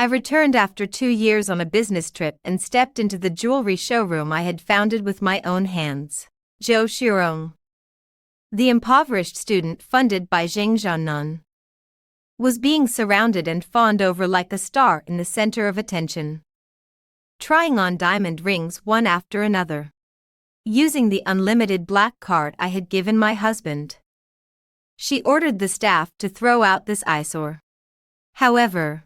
I returned after 2 years on a business trip and stepped into the jewelry showroom I had founded with my own hands. Zhou Shirong, the impoverished student funded by Zhang Jianan, was being surrounded and fawned over like a star in the center of attention. Trying on diamond rings one after another. Using the unlimited black card I had given my husband. She ordered the staff to throw out this eyesore. However,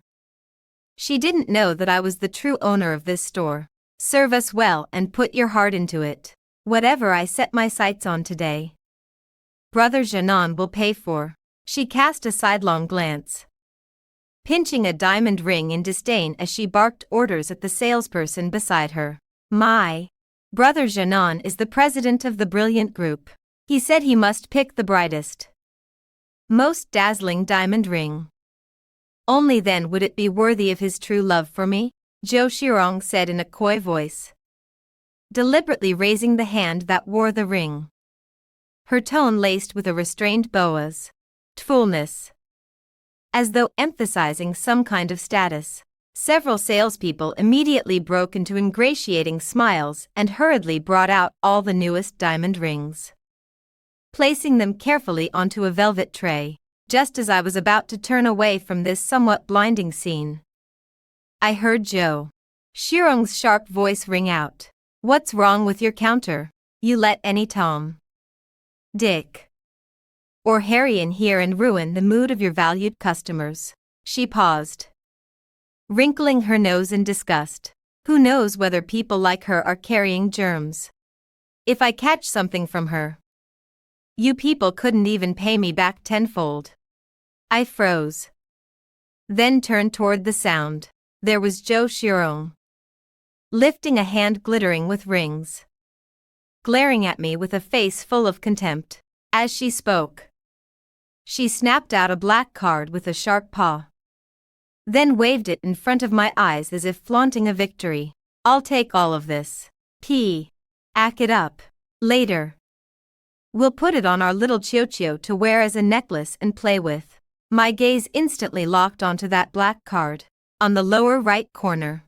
she didn't know that I was the true owner of this store. Serve us well and put your heart into it. Whatever I set my sights on today, Brother Jianan will pay for. She cast a sidelong glance, pinching a diamond ring in disdain as she barked orders at the salesperson beside her. My Brother Jianan is the president of the Brilliant Group. He said he must pick the brightest, most dazzling diamond ring. Only then would it be worthy of his true love for me, Zhou Shirong said in a coy voice, deliberately raising the hand that wore the ring. Her tone laced with a restrained boa's fullness, as though emphasizing some kind of status. Several salespeople immediately broke into ingratiating smiles and hurriedly brought out all the newest diamond rings, placing them carefully onto a velvet tray. Just as I was about to turn away from this somewhat blinding scene, I heard Zhou Shirong's sharp voice ring out. What's wrong with your counter? You let any Tom, Dick, or Harry in here and ruin the mood of your valued customers. She paused, wrinkling her nose in disgust. Who knows whether people like her are carrying germs? If I catch something from her, you people couldn't even pay me back tenfold. I froze, then turned toward the sound. There was Zhou Shirong, lifting a hand glittering with rings, glaring at me with a face full of contempt. As she spoke, she snapped out a black card with a sharp paw, then waved it in front of my eyes as if flaunting a victory. I'll take all of this. Ack it up. Later, we'll put it on our little Qiuqiu to wear as a necklace and play with. My gaze instantly locked onto that black card. On the lower right corner,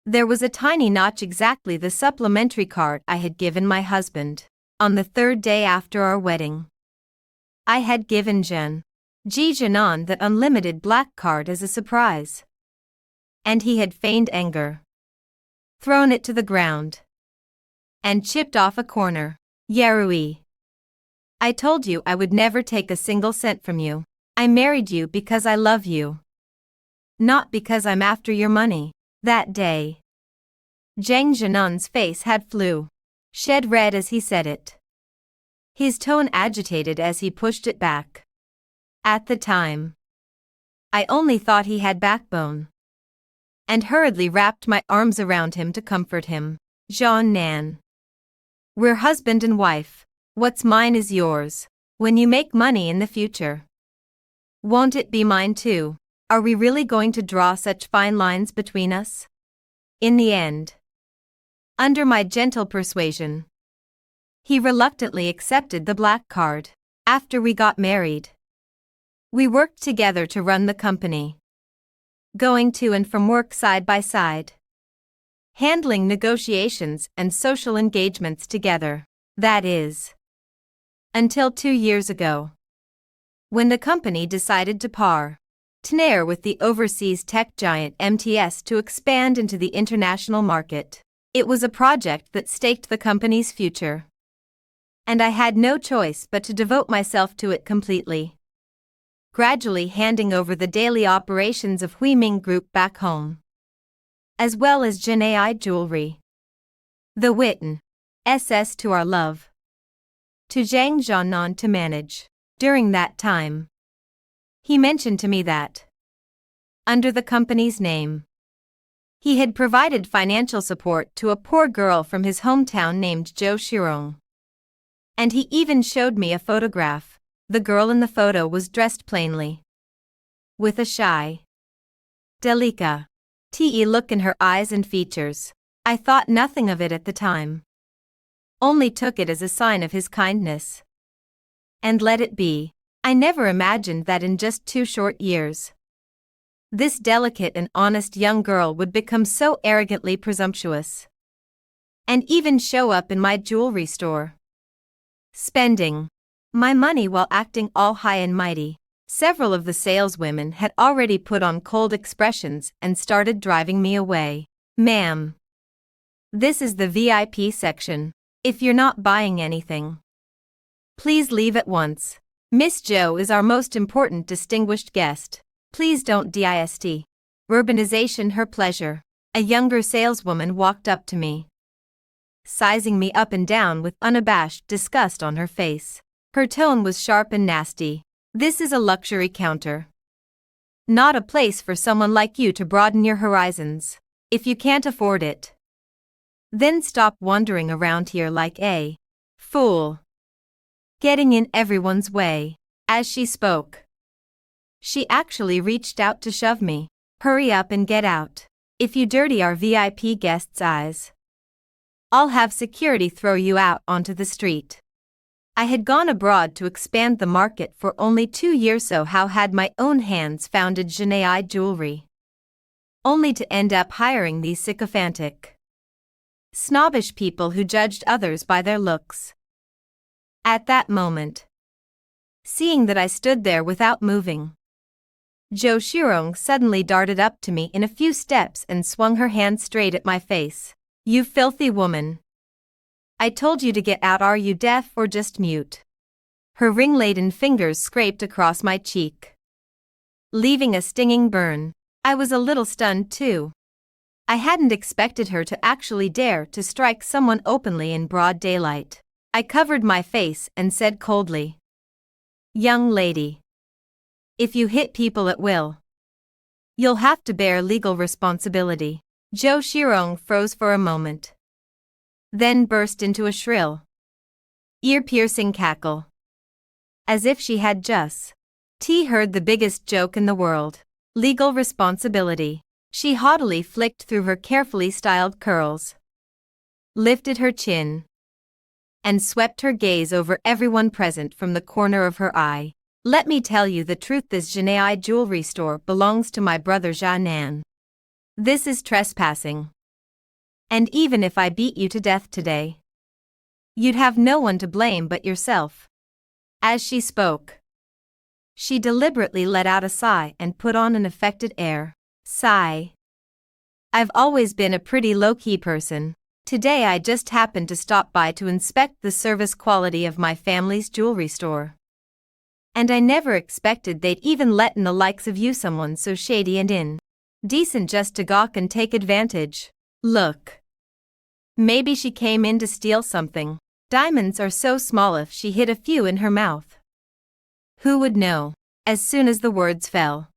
there was a tiny notch, exactly the supplementary card I had given my husband on the third day after our wedding. I had given Ji Jianan that unlimited black card as a surprise, and he had feigned anger, thrown it to the ground, and chipped off a corner. Yarui, I told you I would never take a single cent from you. I married you because I love you, not because I'm after your money. That day, Zhang Jianan's face had shed red as he said it, his tone agitated as he pushed it back. At the time, I only thought he had backbone, and hurriedly wrapped my arms around him to comfort him. Jianan, we're husband and wife. What's mine is yours. When you make money in the future, won't it be mine too? Are we really going to draw such fine lines between us? In the end, under my gentle persuasion, he reluctantly accepted the black card. After we got married, we worked together to run the company, going to and from work side by side, handling negotiations and social engagements together. That is, until 2 years ago, when the company decided to partner with the overseas tech giant MTS to expand into the international market. It was a project that staked the company's future, and I had no choice but to devote myself to it completely, gradually handing over the daily operations of Huiming Group back home, as well as Jinai Jewelry, the Witten SS to our love, to Zhang Jianan to manage. During that time, he mentioned to me that, under the company's name, he had provided financial support to a poor girl from his hometown named Zhou Shirong. And he even showed me a photograph. The girl in the photo was dressed plainly, with a shy, delicate look in her eyes and features. I thought nothing of it at the time, only took it as a sign of his kindness, and let it be. I never imagined that in just 2 short years, This delicate and honest young girl would become so arrogantly presumptuous. And even show up in my jewelry store. Spending my money while acting all high and mighty. Several of the saleswomen had already put on cold expressions and started driving me away. Ma'am, this is the VIP section. If you're not buying anything, please leave at once. Miss Joe is our most important distinguished guest. Please don't dist. Urbanization her pleasure. A younger saleswoman walked up to me, sizing me up and down with unabashed disgust on her face. Her tone was sharp and nasty. This is a luxury counter, not a place for someone like you to broaden your horizons. If you can't afford it, then stop wandering around here like a fool, getting in everyone's way. As she spoke, she actually reached out to shove me. Hurry up and get out. If you dirty our VIP guests' eyes, I'll have security throw you out onto the street. I had gone abroad to expand the market for only 2 years, so how had my own hands founded Genei Jewelry, only to end up hiring these sycophantic, snobbish people who judged others by their looks. At that moment, seeing that I stood there without moving, Jo Shirong suddenly darted up to me in a few steps and swung her hand straight at my face. You filthy woman. I told you to get out. Are you deaf or just mute? Her ring-laden fingers scraped across my cheek, leaving a stinging burn. I was a little stunned too. I hadn't expected her to actually dare to strike someone openly in broad daylight. I covered my face and said coldly, Young lady, if you hit people at will, you'll have to bear legal responsibility. Jo Shirong froze for a moment, then burst into a shrill, ear-piercing cackle, as if she had just heard the biggest joke in the world. Legal responsibility. She haughtily flicked through her carefully styled curls, lifted her chin, and swept her gaze over everyone present from the corner of her eye. Let me tell you the truth, this Genei jewelry store belongs to my brother Jianan. This is trespassing. And even if I beat you to death today, you'd have no one to blame but yourself. As she spoke, she deliberately let out a sigh and put on an affected air. Sigh. I've always been a pretty low-key person. Today I just happened to stop by to inspect the service quality of my family's jewelry store. And I never expected they'd even let in the likes of you, someone so shady and indecent, just to gawk and take advantage. Look. Maybe she came in to steal something. Diamonds are so small, if she hid a few in her mouth, who would know? As soon as the words fell,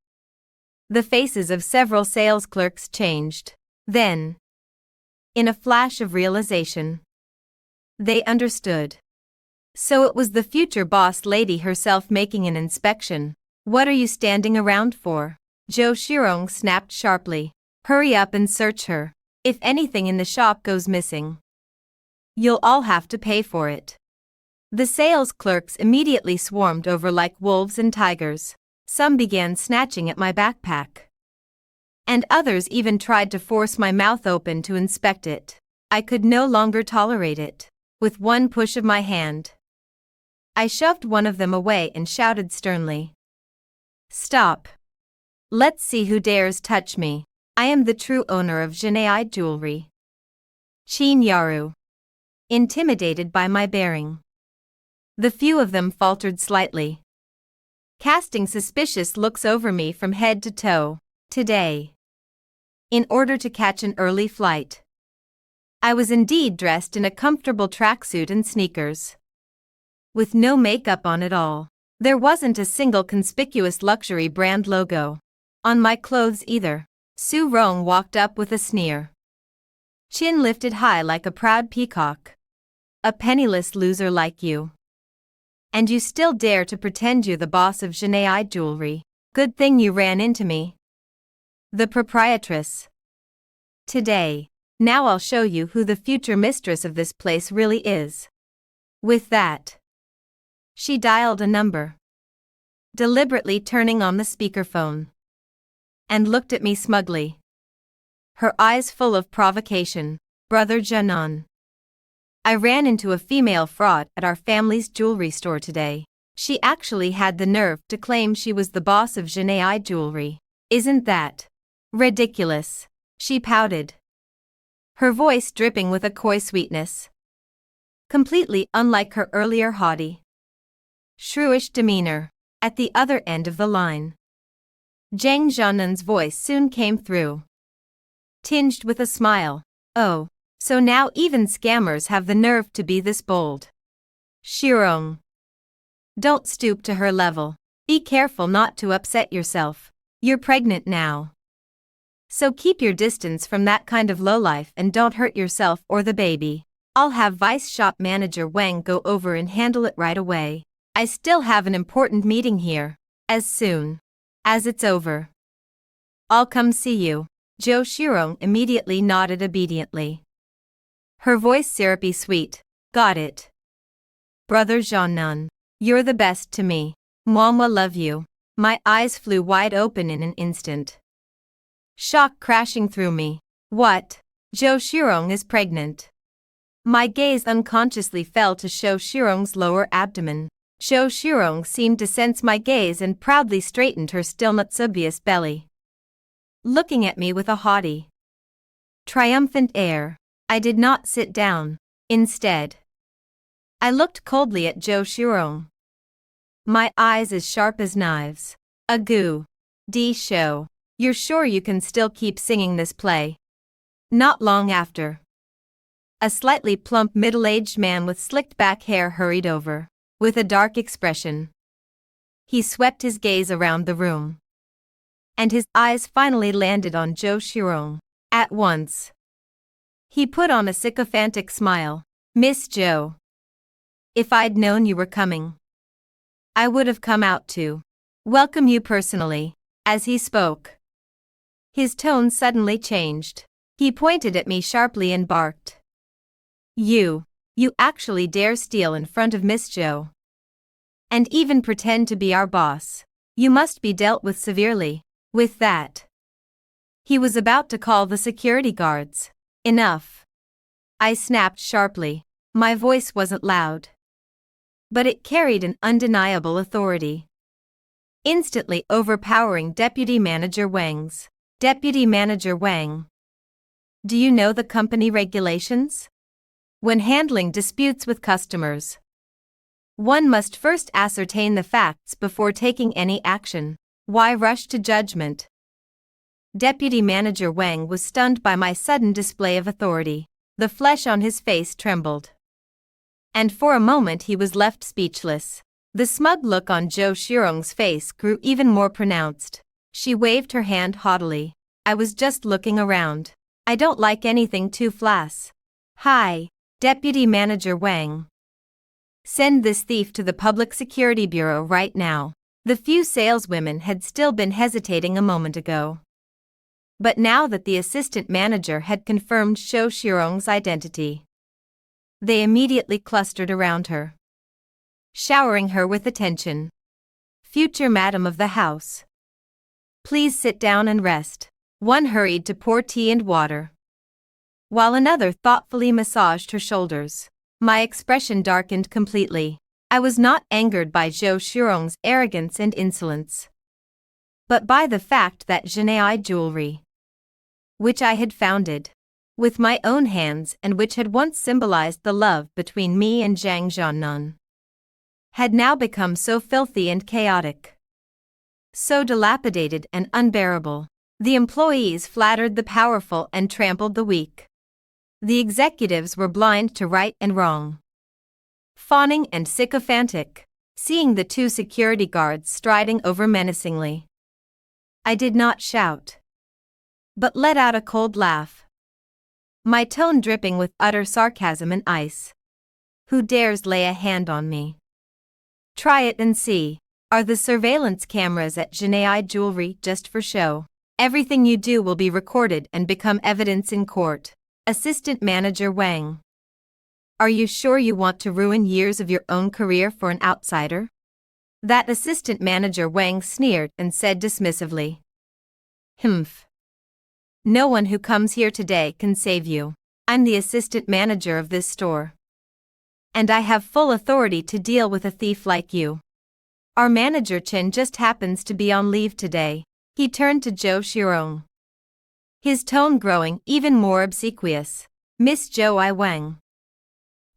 the faces of several sales clerks changed. Then, in a flash of realization, they understood. So it was the future boss lady herself making an inspection. What are you standing around for? Jo Shirong snapped sharply. Hurry up and search her. If anything in the shop goes missing, you'll all have to pay for it. The sales clerks immediately swarmed over like wolves and tigers. Some began snatching at my backpack, and others even tried to force my mouth open to inspect it. I could no longer tolerate it. With one push of my hand, I shoved one of them away and shouted sternly, Stop. Let's see who dares touch me. I am the true owner of Genei Jewelry. Chin Yaru. Intimidated by my bearing, the few of them faltered slightly, casting suspicious looks over me from head to toe. Today, in order to catch an early flight, I was indeed dressed in a comfortable tracksuit and sneakers, with no makeup on at all. There wasn't a single conspicuous luxury brand logo on my clothes either. Su Rong walked up with a sneer, chin lifted high like a proud peacock. A penniless loser like you, and you still dare to pretend you're the boss of Genei Jewelry. Good thing you ran into me, the proprietress. Today, now I'll show you who the future mistress of this place really is. With that, she dialed a number, deliberately turning on the speakerphone. and looked at me smugly. Her eyes full of provocation. Brother Janan. I ran into a female fraud at our family's jewelry store today. She actually had the nerve to claim she was the boss of Genei Jewelry. Isn't that ridiculous? She pouted, her voice dripping with a coy sweetness, completely unlike her earlier haughty, shrewish demeanor. At the other end of the line, Zhang Zhanan's voice soon came through, tinged with a smile. Oh, so now even scammers have the nerve to be this bold. Shirong, don't stoop to her level. Be careful not to upset yourself. You're pregnant now, so keep your distance from that kind of lowlife and don't hurt yourself or the baby. I'll have Vice Shop Manager Wang go over and handle it right away. I still have an important meeting here. As soon as it's over, I'll come see you. Zhou Shirong immediately nodded obediently, her voice syrupy sweet. Got it. Brother Zhannan, you're the best to me. Mama love you. My eyes flew wide open in an instant, shock crashing through me. What? Zhou Shirong is pregnant. My gaze unconsciously fell to Zhou Shirong's lower abdomen. Zhou Shirong seemed to sense my gaze and proudly straightened her still not subious belly, looking at me with a haughty, triumphant air. I did not sit down. Instead, I looked coldly at Zhou Shirong, my eyes as sharp as knives. Agoo. D. Show. You're sure you can still keep singing this play? Not long after, a slightly plump middle-aged man with slicked back hair hurried over, with a dark expression. He swept his gaze around the room, and his eyes finally landed on Zhou Shirong. At once, he put on a sycophantic smile. Miss Zhou, if I'd known you were coming, I would have come out to welcome you personally. As he spoke, his tone suddenly changed. He pointed at me sharply and barked. You actually dare steal in front of Miss Zhou, and even pretend to be our boss. You must be dealt with severely. With that, he was about to call the security guards. Enough, I snapped sharply. My voice wasn't loud, but it carried an undeniable authority, instantly overpowering Deputy Manager Wang's. Deputy Manager Wang, do you know the company regulations? When handling disputes with customers, one must first ascertain the facts before taking any action. Why rush to judgment? Deputy Manager Wang was stunned by my sudden display of authority. The flesh on his face trembled, and for a moment he was left speechless. The smug look on Zhou Shirong's face grew even more pronounced. She waved her hand haughtily. I was just looking around. I don't like anything too flash. Hi, Deputy Manager Wang. Send this thief to the Public Security Bureau right now. The few saleswomen had still been hesitating a moment ago, but now that the assistant manager had confirmed Zhou Shirong's identity, they immediately clustered around her, showering her with attention. Future madam of the house, please sit down and rest. One hurried to pour tea and water, while another thoughtfully massaged her shoulders. My expression darkened completely. I was not angered by Zhou Shirong's arrogance and insolence, but by the fact that Genei Jewelry, which I had founded with my own hands and which had once symbolized the love between me and Zhang Zhannan, had now become so filthy and chaotic, so dilapidated and unbearable. The employees flattered the powerful and trampled the weak. The executives were blind to right and wrong, fawning and sycophantic. Seeing the two security guards striding over menacingly, I did not shout, but let out a cold laugh, my tone dripping with utter sarcasm and ice. Who dares lay a hand on me? Try it and see. Are the surveillance cameras at Genei Jewelry just for show? Everything you do will be recorded and become evidence in court. Assistant Manager Wang, are you sure you want to ruin years of your own career for an outsider? That Assistant Manager Wang sneered and said dismissively. Humph. No one who comes here today can save you. I'm the assistant manager of this store. And I have full authority to deal with a thief like you. Our manager Chen just happens to be on leave today. He turned to Zhou Shirong, his tone growing even more obsequious. Miss Zhou I Wang.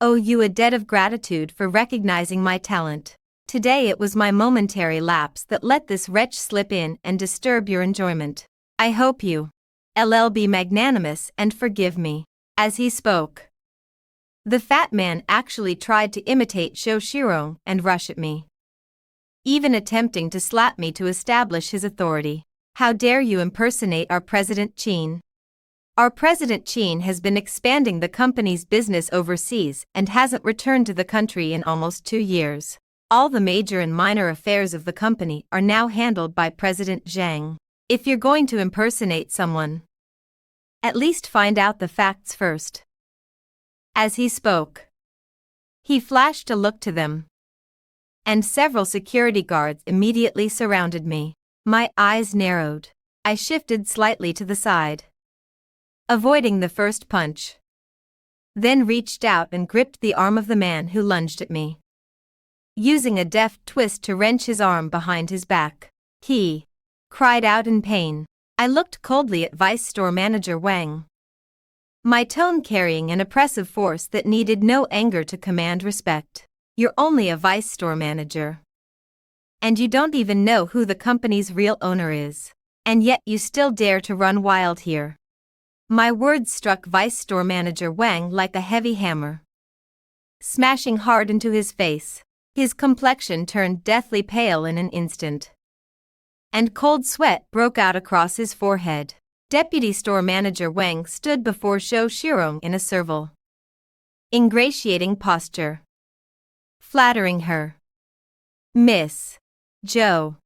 Owe you a debt of gratitude for recognizing my talent. Today it was my momentary lapse that let this wretch slip in and disturb your enjoyment. I hope you will be magnanimous and forgive me. As he spoke, the fat man actually tried to imitate Zhou Shirong and rush at me, even attempting to slap me to establish his authority. How dare you impersonate our President Qin? Our President Qin has been expanding the company's business overseas and hasn't returned to the country in almost 2 years. All the major and minor affairs of the company are now handled by President Zhang. If you're going to impersonate someone, at least find out the facts first. As he spoke, he flashed a look to them, and several security guards immediately surrounded me. My eyes narrowed. I shifted slightly to the side, avoiding the first punch, then reached out and gripped the arm of the man who lunged at me, using a deft twist to wrench his arm behind his back. He cried out in pain. I looked coldly at Vice Store Manager Wang, my tone carrying an oppressive force that needed no anger to command respect. You're only a Vice Store Manager, and you don't even know who the company's real owner is, and yet you still dare to run wild here. My words struck Vice Store Manager Wang like a heavy hammer, smashing hard into his face. His complexion turned deathly pale in an instant, and cold sweat broke out across his forehead. Deputy Store Manager Wang stood before Zhou Shirong in a servile, ingratiating posture, flattering her. Miss Zhou,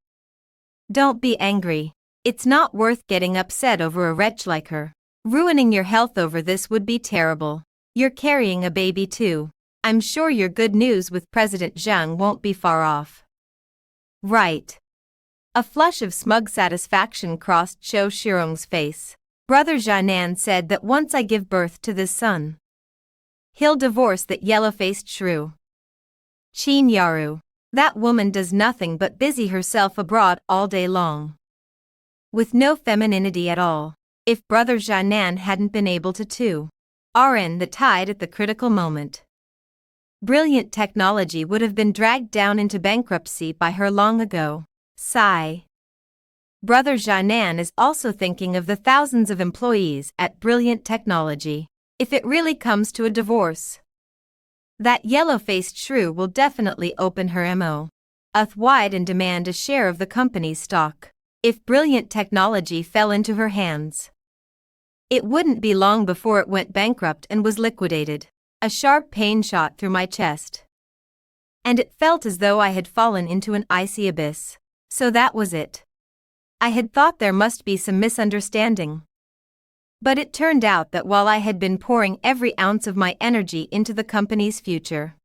don't be angry. It's not worth getting upset over a wretch like her. Ruining your health over this would be terrible. You're carrying a baby too. I'm sure your good news with President Zhang won't be far off. Right. A flush of smug satisfaction crossed Zhou Shirong's face. Brother Jianan said that once I give birth to this son, he'll divorce that yellow-faced shrew, Qin Yaru. That woman does nothing but busy herself abroad all day long, with no femininity at all. If Brother Jianan hadn't been able to RN the tide at the critical moment, Brilliant Technology would have been dragged down into bankruptcy by her long ago. Sigh. Brother Jianan is also thinking of the thousands of employees at Brilliant Technology. If it really comes to a divorce, that yellow-faced shrew will definitely open her mouth wide and demand a share of the company's stock. If Brilliant Technology fell into her hands, it wouldn't be long before it went bankrupt and was liquidated. A sharp pain shot through my chest, and it felt as though I had fallen into an icy abyss. So that was it. I had thought there must be some misunderstanding, but it turned out that while I had been pouring every ounce of my energy into the company's future,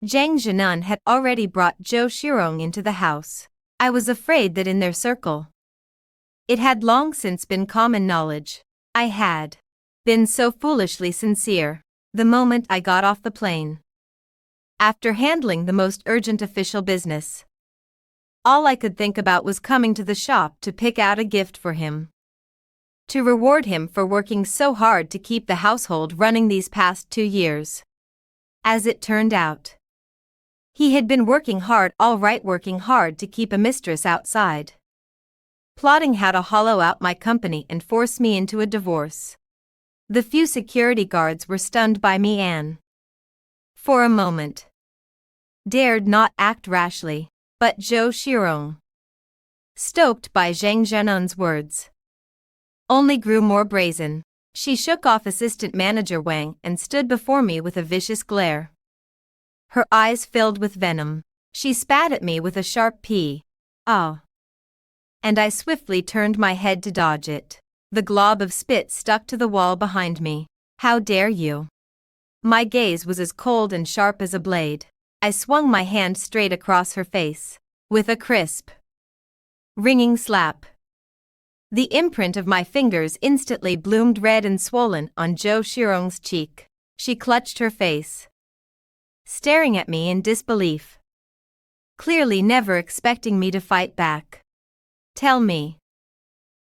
Zhang Zhenan had already brought Zhou Shirong into the house. I was afraid that in their circle, it had long since been common knowledge. I had been so foolishly sincere the moment I got off the plane. After handling the most urgent official business, all I could think about was coming to the shop to pick out a gift for him, to reward him for working so hard to keep the household running these past 2 years. As it turned out, he had been working hard to keep a mistress outside, plotting how to hollow out my company and force me into a divorce. The few security guards were stunned by me and, for a moment, dared not act rashly. But Zhou Shirong, stoked by Zhang Zhenan's words, only grew more brazen. She shook off Assistant Manager Wang and stood before me with a vicious glare. Her eyes filled with venom. She spat at me with a sharp "P." "Ah." And I swiftly turned my head to dodge it. The glob of spit stuck to the wall behind me. "How dare you?" My gaze was as cold and sharp as a blade. I swung my hand straight across her face, with a crisp, ringing slap. The imprint of my fingers instantly bloomed red and swollen on Zhou Shirong's cheek. She clutched her face, staring at me in disbelief, clearly never expecting me to fight back. Tell me,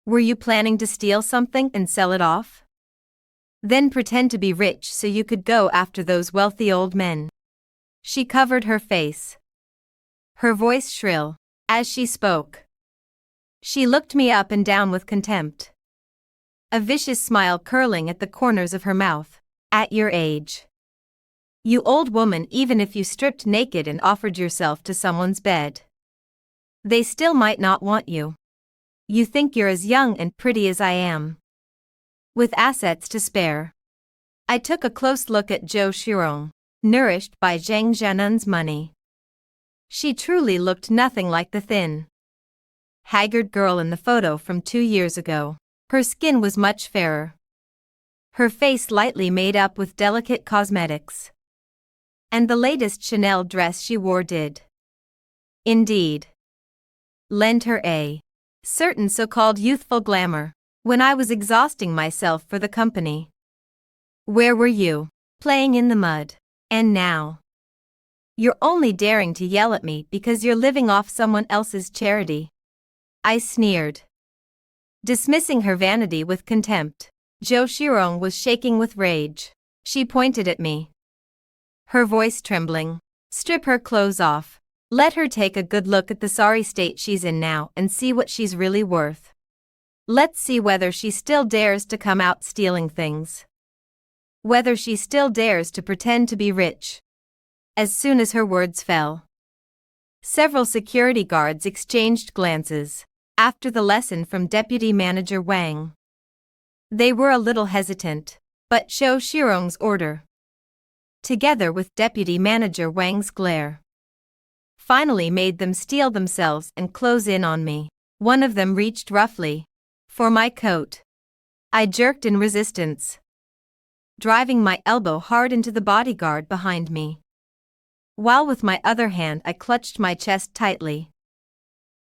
were you planning to steal something and sell it off? Then pretend to be rich so you could go after those wealthy old men. She covered her face, her voice shrill, as she spoke. She looked me up and down with contempt, a vicious smile curling at the corners of her mouth. At your age, you old woman, even if you stripped naked and offered yourself to someone's bed, they still might not want you. You think you're as young and pretty as I am, with assets to spare. I took a close look at Zhou Shirong, nourished by Zhang Jianen's money. She truly looked nothing like the thin, haggard girl in the photo from 2 years ago. Her skin was much fairer, her face lightly made up with delicate cosmetics, and the latest Chanel dress she wore did, indeed, lend her a certain so-called youthful glamour. When I was exhausting myself for the company, where were you? Playing in the mud. And now, you're only daring to yell at me because you're living off someone else's charity. I sneered, dismissing her vanity with contempt. Zhou Shirong was shaking with rage. She pointed at me, her voice trembling. Strip her clothes off. Let her take a good look at the sorry state she's in now and see what she's really worth. Let's see whether she still dares to come out stealing things, whether she still dares to pretend to be rich. As soon as her words fell, several security guards exchanged glances. After the lesson from Deputy Manager Wang, they were a little hesitant, but Zhou Shirong's order, together with Deputy Manager Wang's glare, finally made them steel themselves and close in on me. One of them reached roughly for my coat. I jerked in resistance, driving my elbow hard into the bodyguard behind me, while with my other hand I clutched my chest tightly,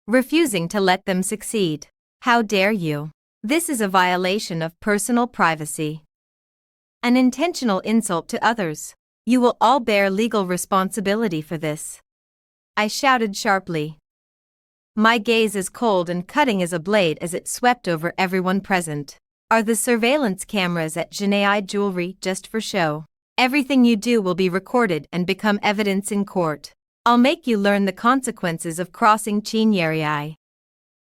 refusing to let them succeed. How dare you? This is a violation of personal privacy, an intentional insult to others. You will all bear legal responsibility for this, I shouted sharply, my gaze as cold and cutting as a blade as it swept over everyone present. Are the surveillance cameras at Jinei Jewelry just for show? Everything you do will be recorded and become evidence in court. I'll make you learn the consequences of crossing Qinyerai.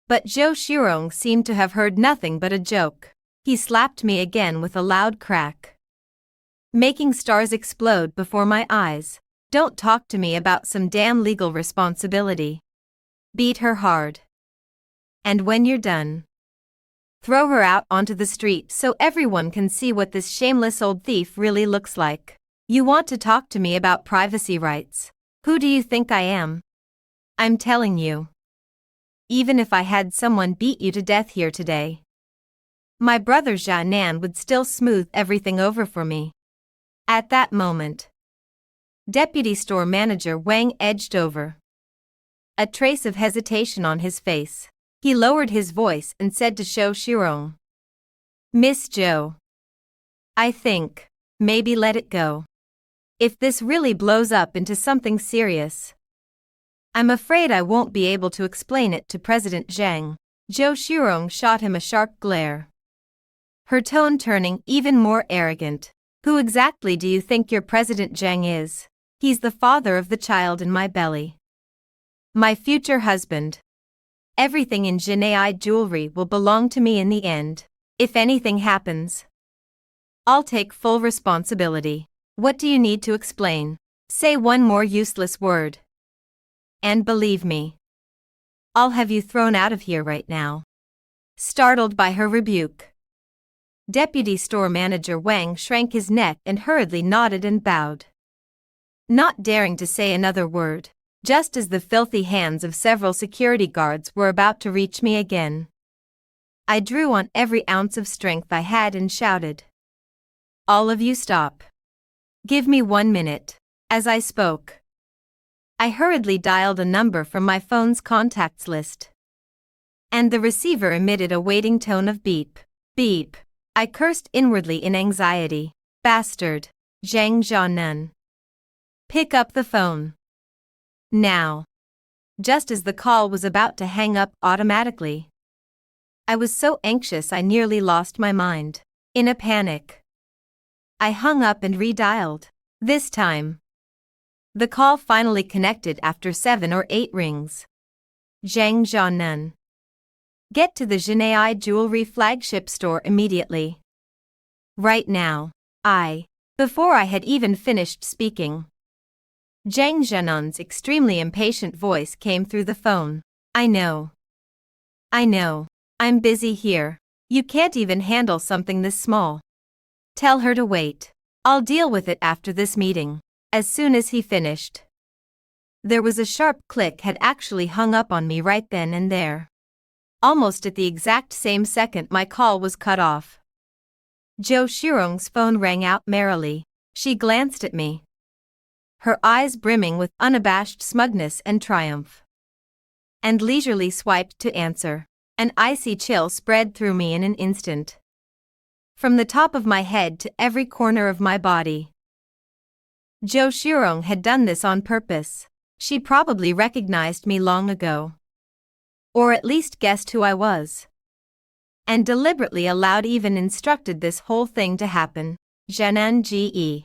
But Zhou Shirong seemed to have heard nothing but a joke. He slapped me again with a loud crack, making stars explode before my eyes. Don't talk to me about some damn legal responsibility. Beat her hard. And when you're done, throw her out onto the street so everyone can see what this shameless old thief really looks like. You want to talk to me about privacy rights? Who do you think I am? I'm telling you, even if I had someone beat you to death here today, my brother Jianan would still smooth everything over for me. At that moment, Deputy Store Manager Wang edged over, a trace of hesitation on his face. He lowered his voice and said to Zhou Shirong, Miss Zhou, I think, maybe let it go. If this really blows up into something serious, I'm afraid I won't be able to explain it to President Zhang. Zhou Shirong shot him a sharp glare, her tone turning even more arrogant. Who exactly do you think your President Zhang is? He's the father of the child in my belly, my future husband. Everything in Jinei Jewelry will belong to me in the end. If anything happens, I'll take full responsibility. What do you need to explain? Say one more useless word, and believe me, I'll have you thrown out of here right now. Startled by her rebuke, Deputy Store Manager Wang shrank his neck and hurriedly nodded and bowed, not daring to say another word. Just as the filthy hands of several security guards were about to reach me again, I drew on every ounce of strength I had and shouted, All of you stop. Give me 1 minute. As I spoke, I hurriedly dialed a number from my phone's contacts list, and the receiver emitted a waiting tone of beep, beep. I cursed inwardly in anxiety. Bastard. Zhang Jianan. Pick up the phone. Now. Just as the call was about to hang up automatically. I was so anxious I nearly lost my mind. In a panic, I hung up and redialed. This time, the call finally connected after 7 or 8 rings. Zhang Jianan. Get to the Jinai Jewelry flagship store immediately. Right now. Before I had even finished speaking, Zhang Jianan's extremely impatient voice came through the phone. I know. I'm busy here. You can't even handle something this small. Tell her to wait. I'll deal with it after this meeting. As soon as he finished, there was a sharp click. Had actually hung up on me right then and there. Almost at the exact same second my call was cut off. Zhou Shirong's phone rang out merrily. She glanced at me, her eyes brimming with unabashed smugness and triumph, and leisurely swiped to answer. An icy chill spread through me in an instant, from the top of my head to every corner of my body. Zhou Shirong had done this on purpose. She probably recognized me long ago, or at least guessed who I was, and deliberately allowed, even instructed this whole thing to happen. Jianan Ge.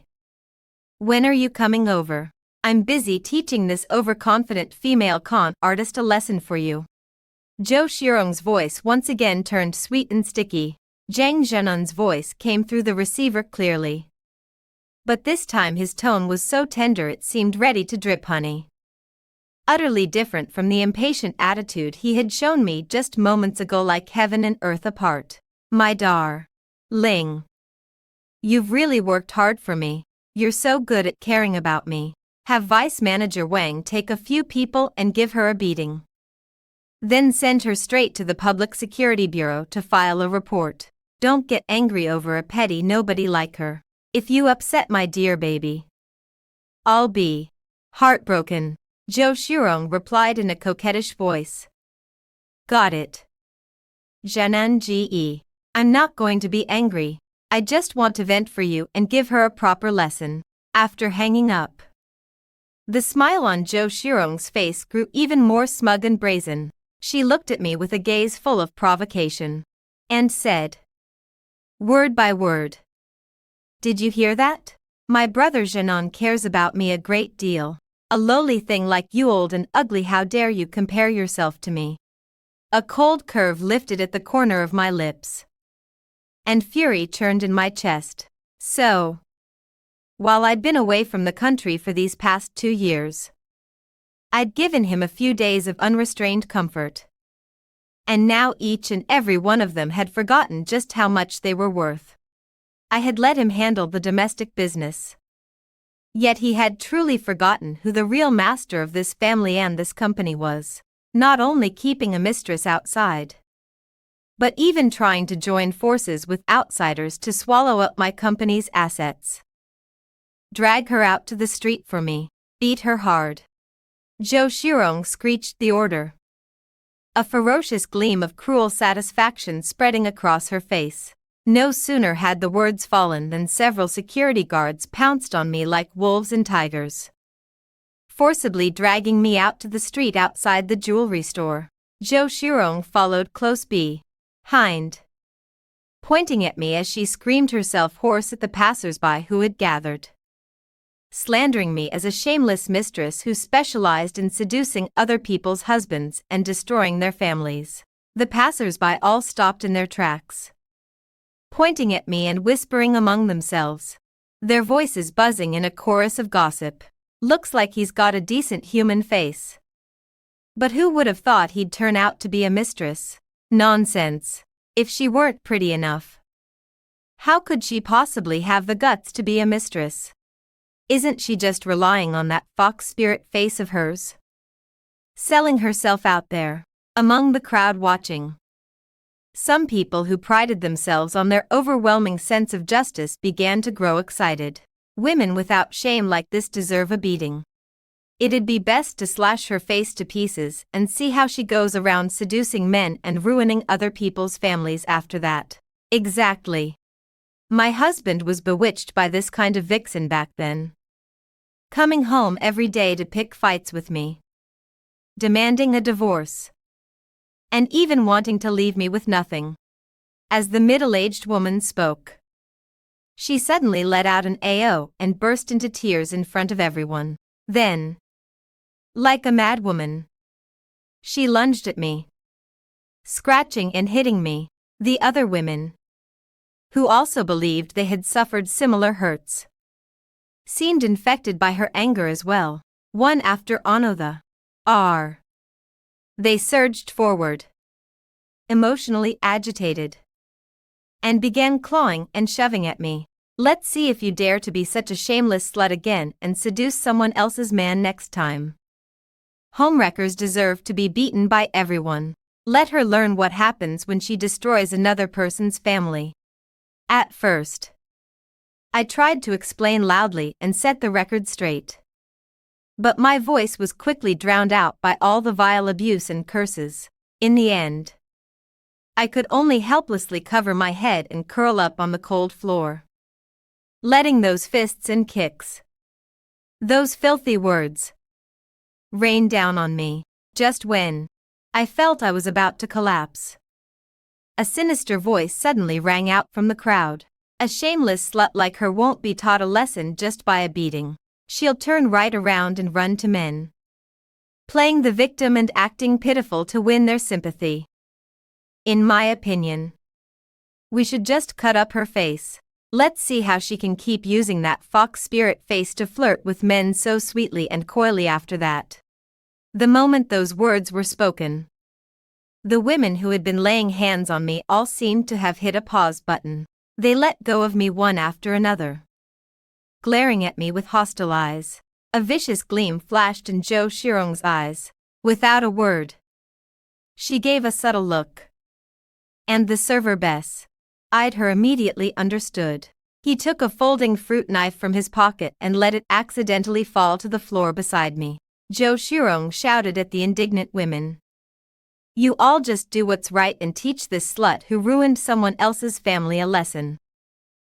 When are you coming over? I'm busy teaching this overconfident female con artist a lesson for you. Zhou Shirong's voice once again turned sweet and sticky. Zhang Jianan's voice came through the receiver clearly, but this time his tone was so tender it seemed ready to drip honey. Utterly different from the impatient attitude he had shown me just moments ago, like heaven and earth apart. My darling, you've really worked hard for me. You're so good at caring about me. Have Vice Manager Wang take a few people and give her a beating. Then send her straight to the Public Security Bureau to file a report. Don't get angry over a petty nobody like her. If you upset my dear baby, I'll be heartbroken. Zhou Shirong replied in a coquettish voice. Got it. Jianan Ge. I'm not going to be angry. I just want to vent for you and give her a proper lesson. After hanging up, the smile on Zhou Shirong's face grew even more smug and brazen. She looked at me with a gaze full of provocation, and said, word by word, did you hear that? My brother Jianan cares about me a great deal. A lowly thing like you, old and ugly, how dare you compare yourself to me? A cold curve lifted at the corner of my lips, and fury churned in my chest. So, while I'd been away from the country for these past 2 years, I'd given him a few days of unrestrained comfort, and now each and every one of them had forgotten just how much they were worth. I had let him handle the domestic business, yet he had truly forgotten who the real master of this family and this company was, not only keeping a mistress outside, but even trying to join forces with outsiders to swallow up my company's assets. Drag her out to the street for me. Beat her hard. Zhou Shirong screeched the order, a ferocious gleam of cruel satisfaction spreading across her face. No sooner had the words fallen than several security guards pounced on me like wolves and tigers, forcibly dragging me out to the street outside the jewelry store. Zhou Shirong followed close behind, pointing at me as she screamed herself hoarse at the passers-by who had gathered, slandering me as a shameless mistress who specialized in seducing other people's husbands and destroying their families. The passers-by all stopped in their tracks, pointing at me and whispering among themselves, their voices buzzing in a chorus of gossip. Looks like he's got a decent human face. But who would have thought he'd turn out to be a mistress? Nonsense. If she weren't pretty enough, how could she possibly have the guts to be a mistress? Isn't she just relying on that fox spirit face of hers, selling herself out there, among the crowd watching? Some people who prided themselves on their overwhelming sense of justice began to grow excited. Women without shame like this deserve a beating. It'd be best to slash her face to pieces and see how she goes around seducing men and ruining other people's families after that. Exactly. My husband was bewitched by this kind of vixen back then. Coming home every day to pick fights with me. Demanding a divorce. And even wanting to leave me with nothing. As the middle-aged woman spoke, she suddenly let out an AO and burst into tears in front of everyone. Then, like a madwoman, she lunged at me, scratching and hitting me. The other women, who also believed they had suffered similar hurts, seemed infected by her anger as well. One after another. They surged forward, emotionally agitated, and began clawing and shoving at me. Let's see if you dare to be such a shameless slut again and seduce someone else's man next time. Homewreckers deserve to be beaten by everyone. Let her learn what happens when she destroys another person's family. At first, I tried to explain loudly and set the record straight. But my voice was quickly drowned out by all the vile abuse and curses. In the end, I could only helplessly cover my head and curl up on the cold floor, letting those fists and kicks, those filthy words, rain down on me. Just when I felt I was about to collapse, a sinister voice suddenly rang out from the crowd. A shameless slut like her won't be taught a lesson just by a beating. She'll turn right around and run to men, playing the victim and acting pitiful to win their sympathy. In my opinion, we should just cut up her face. Let's see how she can keep using that fox spirit face to flirt with men so sweetly and coyly after that. The moment those words were spoken, the women who had been laying hands on me all seemed to have hit a pause button. They let go of me one after another, glaring at me with hostile eyes. A vicious gleam flashed in Zhou Shirong's eyes. Without a word, she gave a subtle look, and the server eyed her immediately understood. He took a folding fruit knife from his pocket and let it accidentally fall to the floor beside me. Zhou Shirong shouted at the indignant women. You all just do what's right and teach this slut who ruined someone else's family a lesson.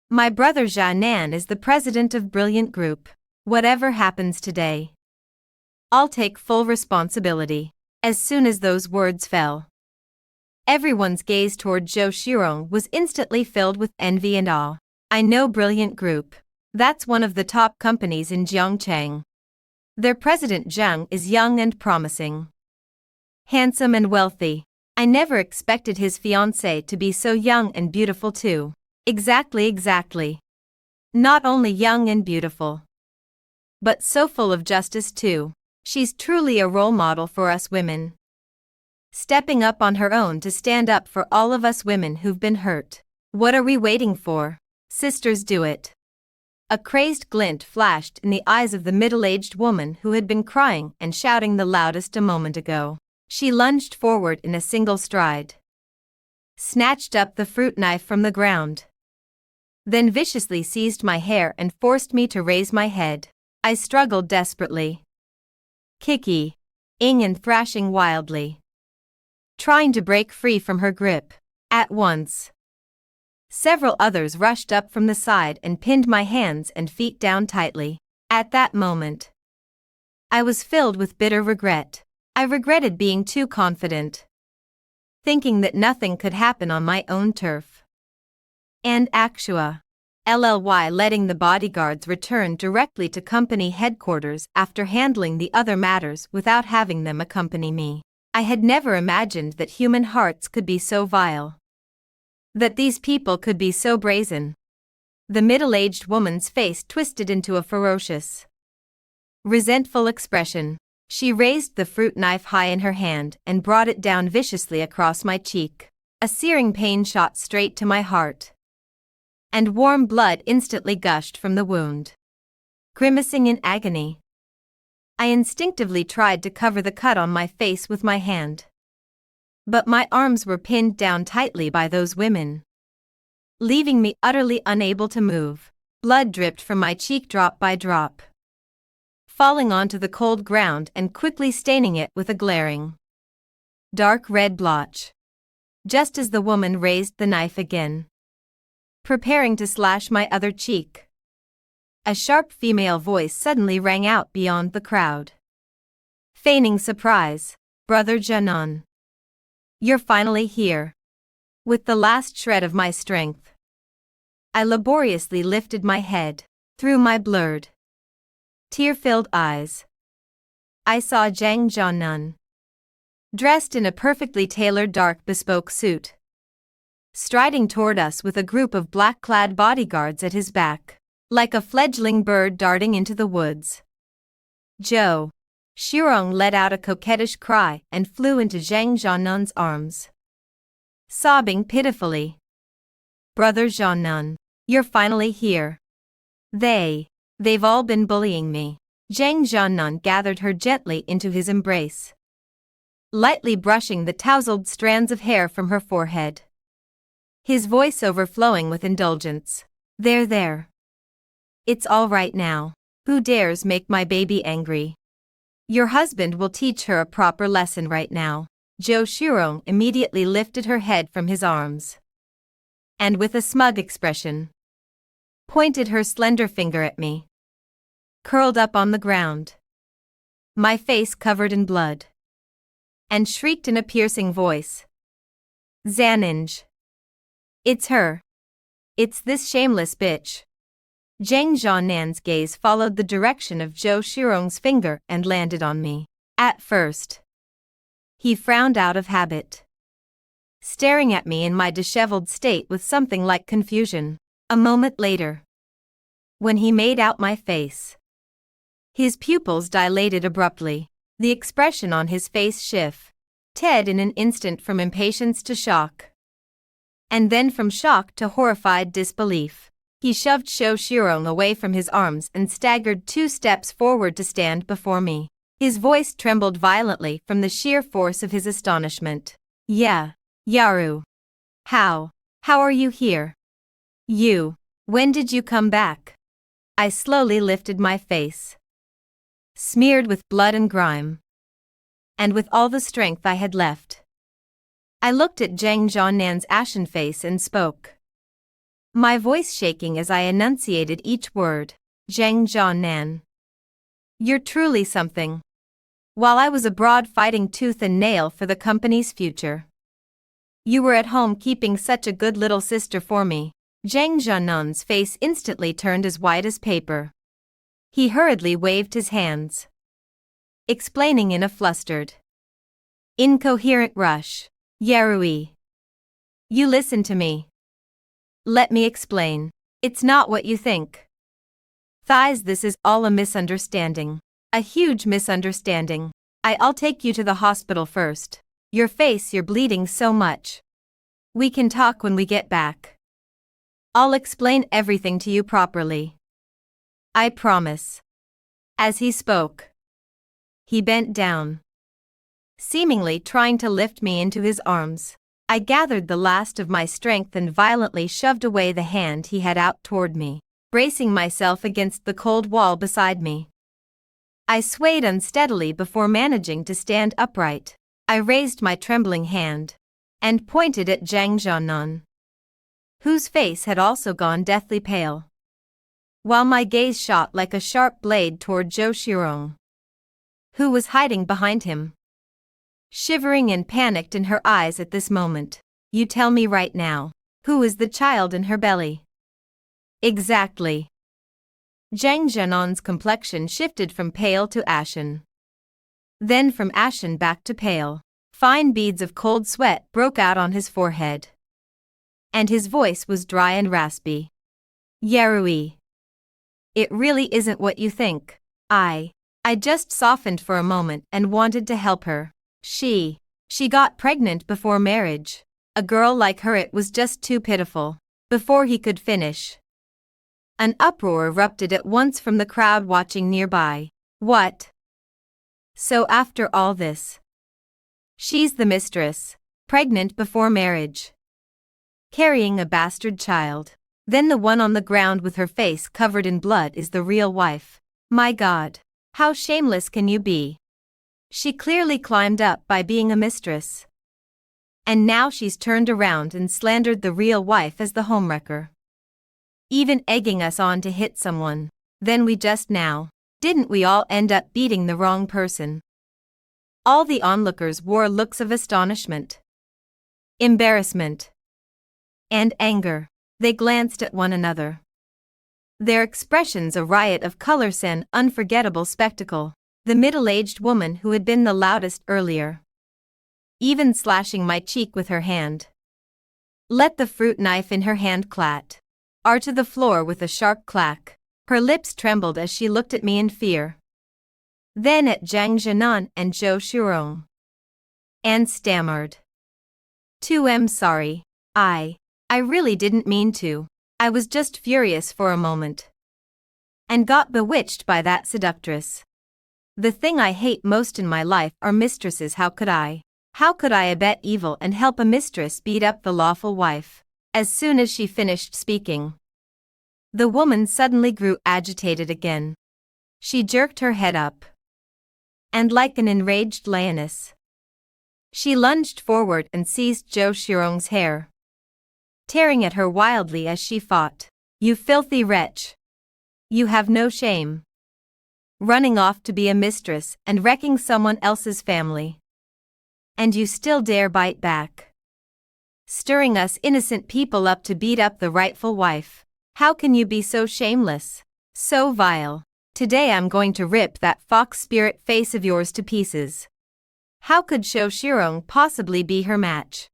My brother Jia Nan is the president of Brilliant Group. Whatever happens today, I'll take full responsibility. As soon as those words fell, everyone's gaze toward Zhou Shirong was instantly filled with envy and awe. I know Brilliant Group. That's one of the top companies in Jiangcheng. Their president Zhang is young and promising, handsome and wealthy. I never expected his fiancée to be so young and beautiful too. Exactly. Not only young and beautiful, but so full of justice too. She's truly a role model for us women, stepping up on her own to stand up for all of us women who've been hurt. What are we waiting for? Sisters, do it. A crazed glint flashed in the eyes of the middle-aged woman who had been crying and shouting the loudest a moment ago. She lunged forward in a single stride, snatched up the fruit knife from the ground, then viciously seized my hair and forced me to raise my head. I struggled desperately, kicking and thrashing wildly, trying to break free from her grip. At once, several others rushed up from the side and pinned my hands and feet down tightly. At that moment, I was filled with bitter regret. I regretted being too confident, thinking that nothing could happen on my own turf. And letting the bodyguards return directly to company headquarters after handling the other matters without having them accompany me. I had never imagined that human hearts could be so vile, that these people could be so brazen. The middle-aged woman's face twisted into a ferocious, resentful expression. She raised the fruit knife high in her hand and brought it down viciously across my cheek. A searing pain shot straight to my heart, and warm blood instantly gushed from the wound. Grimacing in agony, I instinctively tried to cover the cut on my face with my hand. But my arms were pinned down tightly by those women, leaving me utterly unable to move. Blood dripped from my cheek drop by drop, falling onto the cold ground and quickly staining it with a glaring, dark red blotch. Just as the woman raised the knife again, preparing to slash my other cheek, a sharp female voice suddenly rang out beyond the crowd. Feigning surprise, "Brother Janon, you're finally here." With the last shred of my strength, I laboriously lifted my head. Through my blurred, tear-filled eyes, I saw Zhang Jianan, dressed in a perfectly tailored dark bespoke suit, striding toward us with a group of black-clad bodyguards at his back, like a fledgling bird darting into the woods. Zhou Shirong let out a coquettish cry and flew into Zhang Jianan's arms, sobbing pitifully. "Brother Jianan, you're finally here. They've all been bullying me." Zhang Jianan gathered her gently into his embrace, lightly brushing the tousled strands of hair from her forehead, his voice overflowing with indulgence. There. It's all right now. Who dares make my baby angry? Your husband will teach her a proper lesson right now." Zhou Shirong immediately lifted her head from his arms, and with a smug expression, pointed her slender finger at me, curled up on the ground, my face covered in blood, and shrieked in a piercing voice, "Zaninj! It's her! It's this shameless bitch!" Zhang Jianan's gaze followed the direction of Zhou Shirong's finger and landed on me. At first, he frowned out of habit, staring at me in my disheveled state with something like confusion. A moment later, when he made out my face, his pupils dilated abruptly, the expression on his face shifted in an instant from impatience to shock, and then from shock to horrified disbelief. He shoved Zhou Shirong away from his arms and staggered 2 steps forward to stand before me. His voice trembled violently from the sheer force of his astonishment. "Yeah, Yaru. How are you here? When did you come back?" I slowly lifted my face, smeared with blood and grime, and with all the strength I had left, I looked at Zhang Jianan's ashen face and spoke, my voice shaking as I enunciated each word. "Zhang Jianan, you're truly something. While I was abroad fighting tooth and nail for the company's future, you were at home keeping such a good little sister for me." Zhang Jianan's face instantly turned as white as paper. He hurriedly waved his hands, explaining in a flustered, incoherent rush, "Yarui, you listen to me. Let me explain. It's not what you think. This is all a misunderstanding. A huge misunderstanding. I'll take you to the hospital first. You're bleeding so much. We can talk when we get back. I'll explain everything to you properly. I promise." As he spoke, he bent down, seemingly trying to lift me into his arms. I gathered the last of my strength and violently shoved away the hand he had out toward me, bracing myself against the cold wall beside me. I swayed unsteadily before managing to stand upright. I raised my trembling hand and pointed at Zhang Jianan, whose face had also gone deathly pale, while my gaze shot like a sharp blade toward Zhou Shirong, who was hiding behind him, shivering and panicked in her eyes at this moment. "You tell me right now, who is the child in her belly?" "Exactly." Zhang Jianan's complexion shifted from pale to ashen, then from ashen back to pale. Fine beads of cold sweat broke out on his forehead, and his voice was dry and raspy. "Yarui, it really isn't what you think. I just softened for a moment and wanted to help her. She got pregnant before marriage. A girl like her, it was just too pitiful." Before he could finish, an uproar erupted at once from the crowd watching nearby. "What? So after all this, she's the mistress, pregnant before marriage, carrying a bastard child. Then the one on the ground with her face covered in blood is the real wife. My God." How shameless can you be? She clearly climbed up by being a mistress. And now she's turned around and slandered the real wife as the homewrecker. Even egging us on to hit someone. Then we just now, didn't we all end up beating the wrong person? All the onlookers wore looks of astonishment, embarrassment, and anger. They glanced at one another. Their expressions a riot of colors and unforgettable spectacle. The middle-aged woman who had been the loudest earlier, even slashing my cheek with her hand, let the fruit knife in her hand clat to the floor with a sharp clack. Her lips trembled as she looked at me in fear. Then at Zhang Zhenan and Zhou Shurong, and stammered, "I'm sorry. I really didn't mean to. I was just furious for a moment. And got bewitched by that seductress. The thing I hate most in my life are mistresses. How could I abet evil and help a mistress beat up the lawful wife?" As soon as she finished speaking, the woman suddenly grew agitated again. She jerked her head up, and like an enraged lioness, she lunged forward and seized Zhou Shurong's hair, tearing at her wildly as she fought. "You filthy wretch! You have no shame. Running off to be a mistress and wrecking someone else's family. And you still dare bite back, stirring us innocent people up to beat up the rightful wife. How can you be so shameless, so vile? Today I'm going to rip that fox spirit face of yours to pieces." How could Zhou Shurong possibly be her match?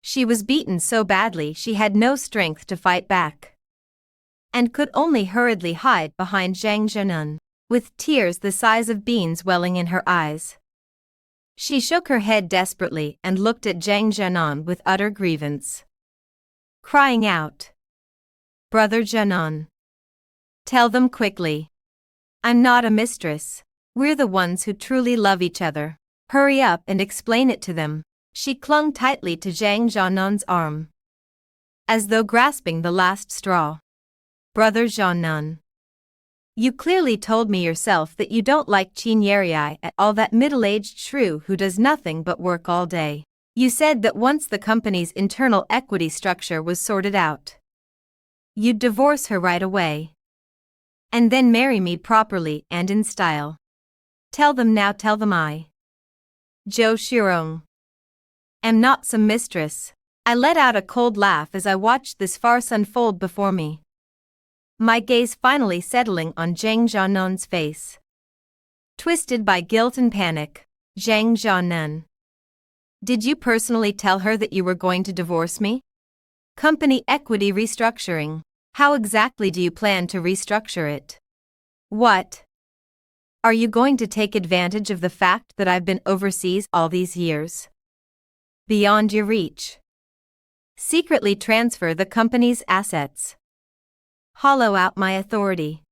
She was beaten so badly she had no strength to fight back, and could only hurriedly hide behind Zhang Zhenan, with tears the size of beans welling in her eyes. She shook her head desperately and looked at Zhang Zhenan with utter grievance, crying out, "Brother Zhenan, tell them quickly. I'm not a mistress. We're the ones who truly love each other. Hurry up and explain it to them." She clung tightly to Zhang Zhenan's arm, as though grasping the last straw. "Brother Zhenan, you clearly told me yourself that you don't like Qin Yerii at all, that middle-aged shrew who does nothing but work all day. You said that once the company's internal equity structure was sorted out, you'd divorce her right away, and then marry me properly and in style. Tell them now, tell them I, Zhou Shurong, am not some mistress." I let out a cold laugh as I watched this farce unfold before me, my gaze finally settling on Zhang Zhenan's face. Twisted by guilt and panic. "Zhang Zhenan, did you personally tell her that you were going to divorce me? Company equity restructuring. How exactly do you plan to restructure it? What? Are you going to take advantage of the fact that I've been overseas all these years? Beyond your reach. Secretly transfer the company's assets. Hollow out my authority.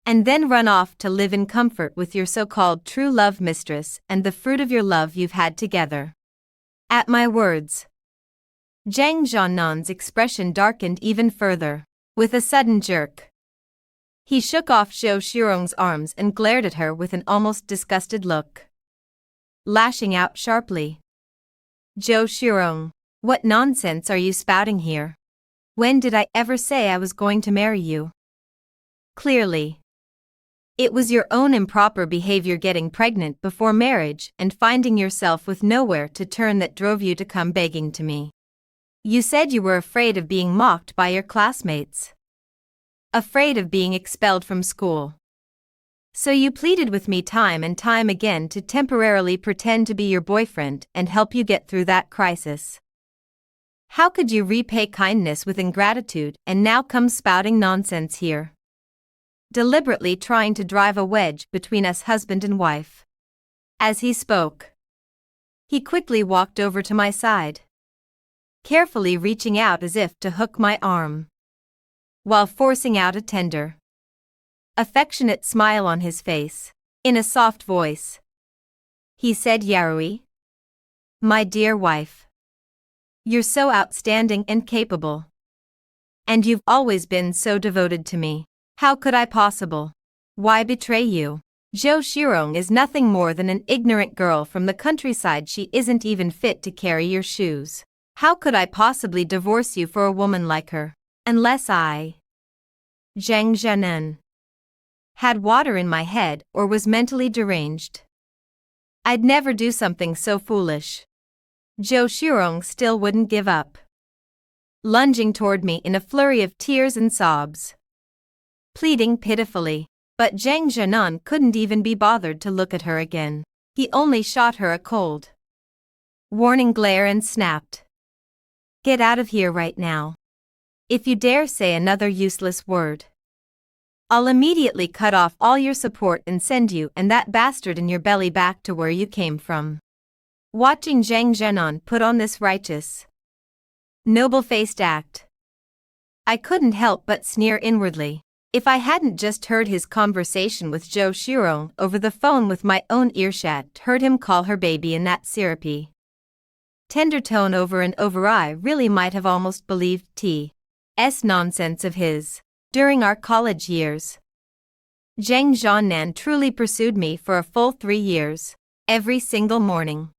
And then run off to live in comfort with your so-called true love mistress and the fruit of your love you've had together." At my words, Zhang Zhenan's expression darkened even further. With a sudden jerk, he shook off Zhou Shurong's arms and glared at her with an almost disgusted look, lashing out sharply. "Zhou Shurong, what nonsense are you spouting here? When did I ever say I was going to marry you? Clearly, it was your own improper behavior getting pregnant before marriage and finding yourself with nowhere to turn that drove you to come begging to me. You said you were afraid of being mocked by your classmates, afraid of being expelled from school. So you pleaded with me time and time again to temporarily pretend to be your boyfriend and help you get through that crisis. How could you repay kindness with ingratitude and now come spouting nonsense here? Deliberately trying to drive a wedge between us husband and wife." As he spoke, he quickly walked over to my side, carefully reaching out as if to hook my arm, while forcing out a tender, affectionate smile on his face. In a soft voice, he said, "Yarui, my dear wife, you're so outstanding and capable. And you've always been so devoted to me. How could I possible? Why betray you? Zhou Shirong is nothing more than an ignorant girl from the countryside. She isn't even fit to carry your shoes. How could I possibly divorce you for a woman like her? Unless I, Zhang Zhenan, had water in my head or was mentally deranged. I'd never do something so foolish. Zhou Shirong still wouldn't give up, lunging toward me in a flurry of tears and sobs, pleading pitifully. But Zhang Zhenan couldn't even be bothered to look at her again. He only shot her a cold, warning glare and snapped, "Get out of here right now. If you dare say another useless word, I'll immediately cut off all your support and send you and that bastard in your belly back to where you came from." Watching Zhang Zhenan put on this righteous, noble-faced act, I couldn't help but sneer inwardly. If I hadn't just heard his conversation with Zhou Shirong over the phone with my own earshot, heard him call her baby in that syrupy, tender tone over and over, I really might have almost believed T.'s nonsense of his. During our college years, Zhang Zhenan truly pursued me for a full 3 years, every single morning,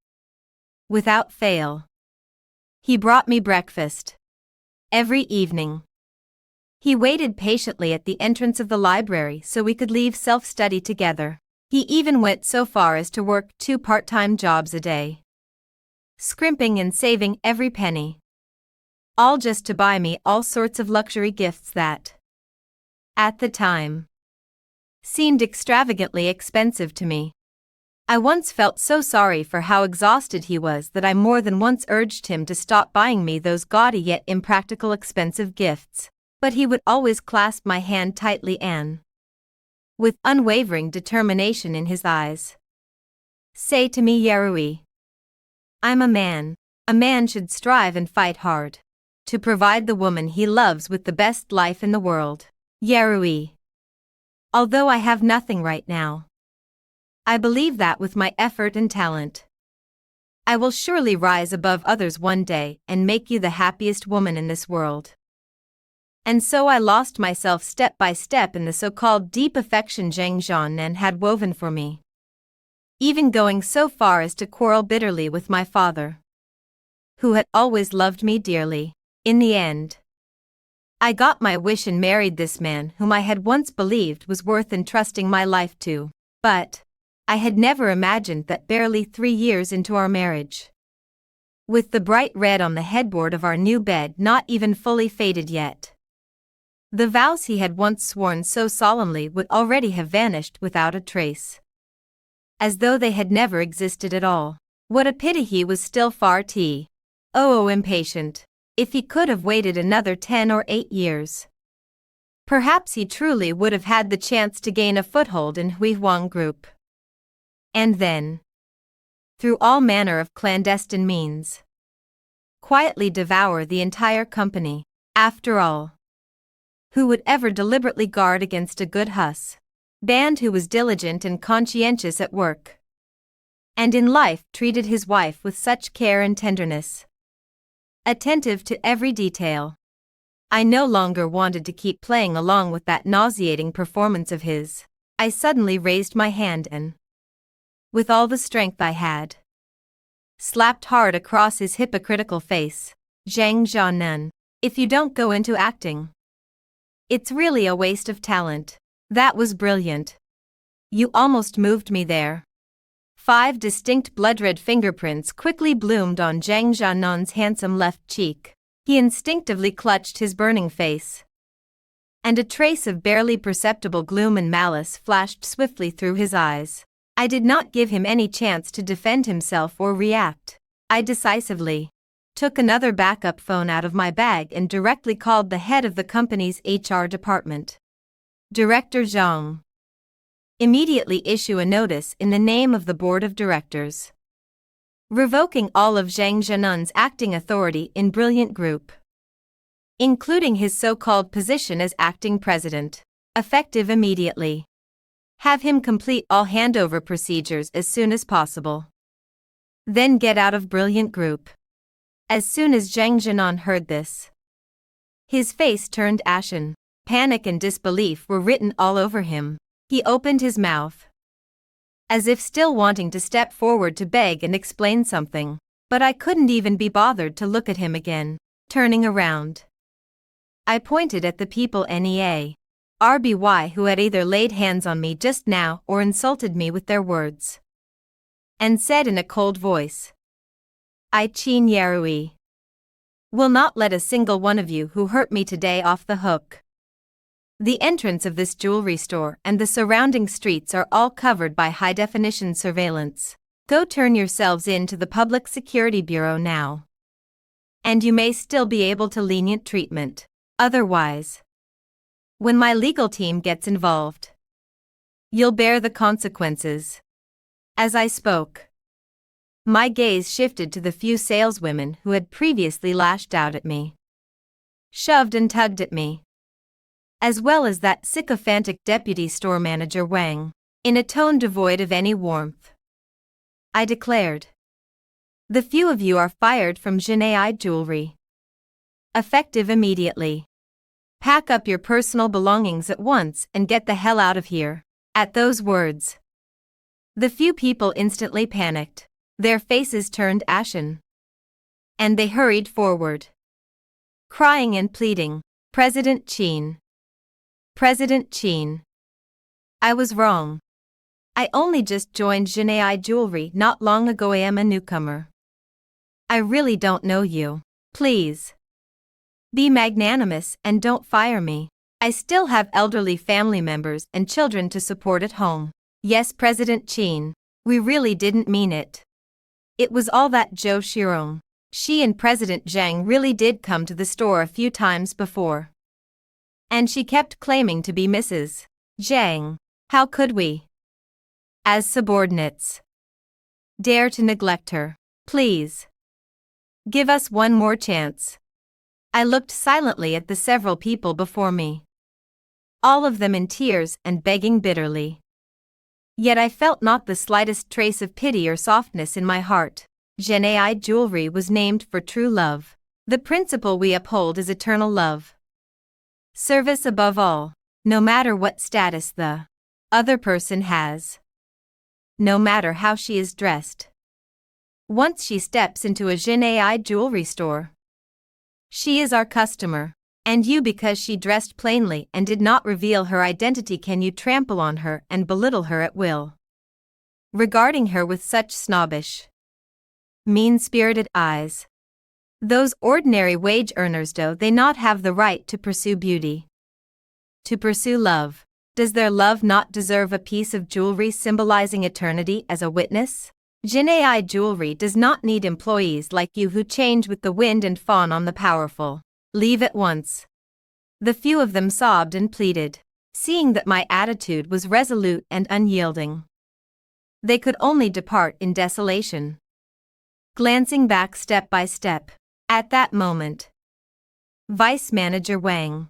without fail. He brought me breakfast every evening. He waited patiently at the entrance of the library so we could leave self-study together. He even went so far as to work 2 part-time jobs a day, scrimping and saving every penny, all just to buy me all sorts of luxury gifts that, at the time, seemed extravagantly expensive to me. I once felt so sorry for how exhausted he was that I more than once urged him to stop buying me those gaudy yet impractical expensive gifts. But he would always clasp my hand tightly and, with unwavering determination in his eyes, say to me, "Yarui, I'm a man. A man should strive and fight hard to provide the woman he loves with the best life in the world. Yarui, although I have nothing right now, I believe that with my effort and talent, I will surely rise above others one day and make you the happiest woman in this world." And so I lost myself step by step in the so-called deep affection Zhang Zhenan had woven for me, even going so far as to quarrel bitterly with my father, who had always loved me dearly. In the end, I got my wish and married this man whom I had once believed was worth entrusting my life to. But I had never imagined that barely 3 years into our marriage, with the bright red on the headboard of our new bed not even fully faded yet, the vows he had once sworn so solemnly would already have vanished without a trace, as though they had never existed at all. What a pity he was still far too impatient. If he could have waited another 10 or 8 years, perhaps he truly would have had the chance to gain a foothold in Hui Huang Group, and then, through all manner of clandestine means, quietly devour the entire company. After all, who would ever deliberately guard against a good husband who was diligent and conscientious at work, and in life treated his wife with such care and tenderness, attentive to every detail? I no longer wanted to keep playing along with that nauseating performance of his. I suddenly raised my hand and, with all the strength I had, slapped hard across his hypocritical face. "Zhang Zhenan, if you don't go into acting, it's really a waste of talent." That was brilliant. You almost moved me there. 5 distinct blood-red fingerprints quickly bloomed on Zhang Zhenan's handsome left cheek. He instinctively clutched his burning face, and a trace of barely perceptible gloom and malice flashed swiftly through his eyes. I did not give him any chance to defend himself or react. I decisively took another backup phone out of my bag and directly called the head of the company's HR department. "Director Zhang, immediately issue a notice in the name of the board of directors, revoking all of Zhang Zhenan's acting authority in Brilliant Group, including his so-called position as acting president, effective immediately. Have him complete all handover procedures as soon as possible. Then get out of Brilliant Group." As soon as Zhang Zhenan heard this, his face turned ashen. Panic and disbelief were written all over him. He opened his mouth, as if still wanting to step forward to beg and explain something. But I couldn't even be bothered to look at him again. Turning around, I pointed at the people NEA RBY who had either laid hands on me just now or insulted me with their words, and said in a cold voice, I Chin Yarui will not let a single one of you who hurt me today off the hook. The entrance of this jewelry store and the surrounding streets are all covered by high-definition surveillance. Go turn yourselves in to the Public Security Bureau now. And you may still be able to lenient treatment. Otherwise, when my legal team gets involved, you'll bear the consequences. As I spoke, my gaze shifted to the few saleswomen who had previously lashed out at me, shoved and tugged at me, as well as that sycophantic deputy store manager Wang. In a tone devoid of any warmth, I declared, the few of you are fired from Jinei Jewelry. Effective immediately. Pack up your personal belongings at once and get the hell out of here. At those words, the few people instantly panicked. Their faces turned ashen, and they hurried forward, crying and pleading, President Chin. President Chin. I was wrong. I only just joined Jinei Jewelry not long ago. I am a newcomer. I really don't know you. Please be magnanimous and don't fire me. I still have elderly family members and children to support at home. Yes, President Chin, we really didn't mean it. It was all that Zhou Shirong. She and President Zhang really did come to the store a few times before. And she kept claiming to be Mrs. Zhang. How could we, as subordinates, dare to neglect her? Please give us one more chance. I looked silently at the several people before me, all of them in tears and begging bitterly. Yet I felt not the slightest trace of pity or softness in my heart. Jinei Jewelry was named for true love. The principle we uphold is eternal love. Service above all, no matter what status the other person has, no matter how she is dressed. Once she steps into a Jinei Jewelry store, she is our customer, and you, because she dressed plainly and did not reveal her identity, can you trample on her and belittle her at will, regarding her with such snobbish, mean-spirited eyes. Those ordinary wage earners, do they not have the right to pursue beauty, to pursue love? Does their love not deserve a piece of jewelry symbolizing eternity as a witness? Jinei Jewelry does not need employees like you who change with the wind and fawn on the powerful. Leave at once. The few of them sobbed and pleaded, seeing that my attitude was resolute and unyielding. They could only depart in desolation, glancing back step by step. At that moment, Vice Manager Wang,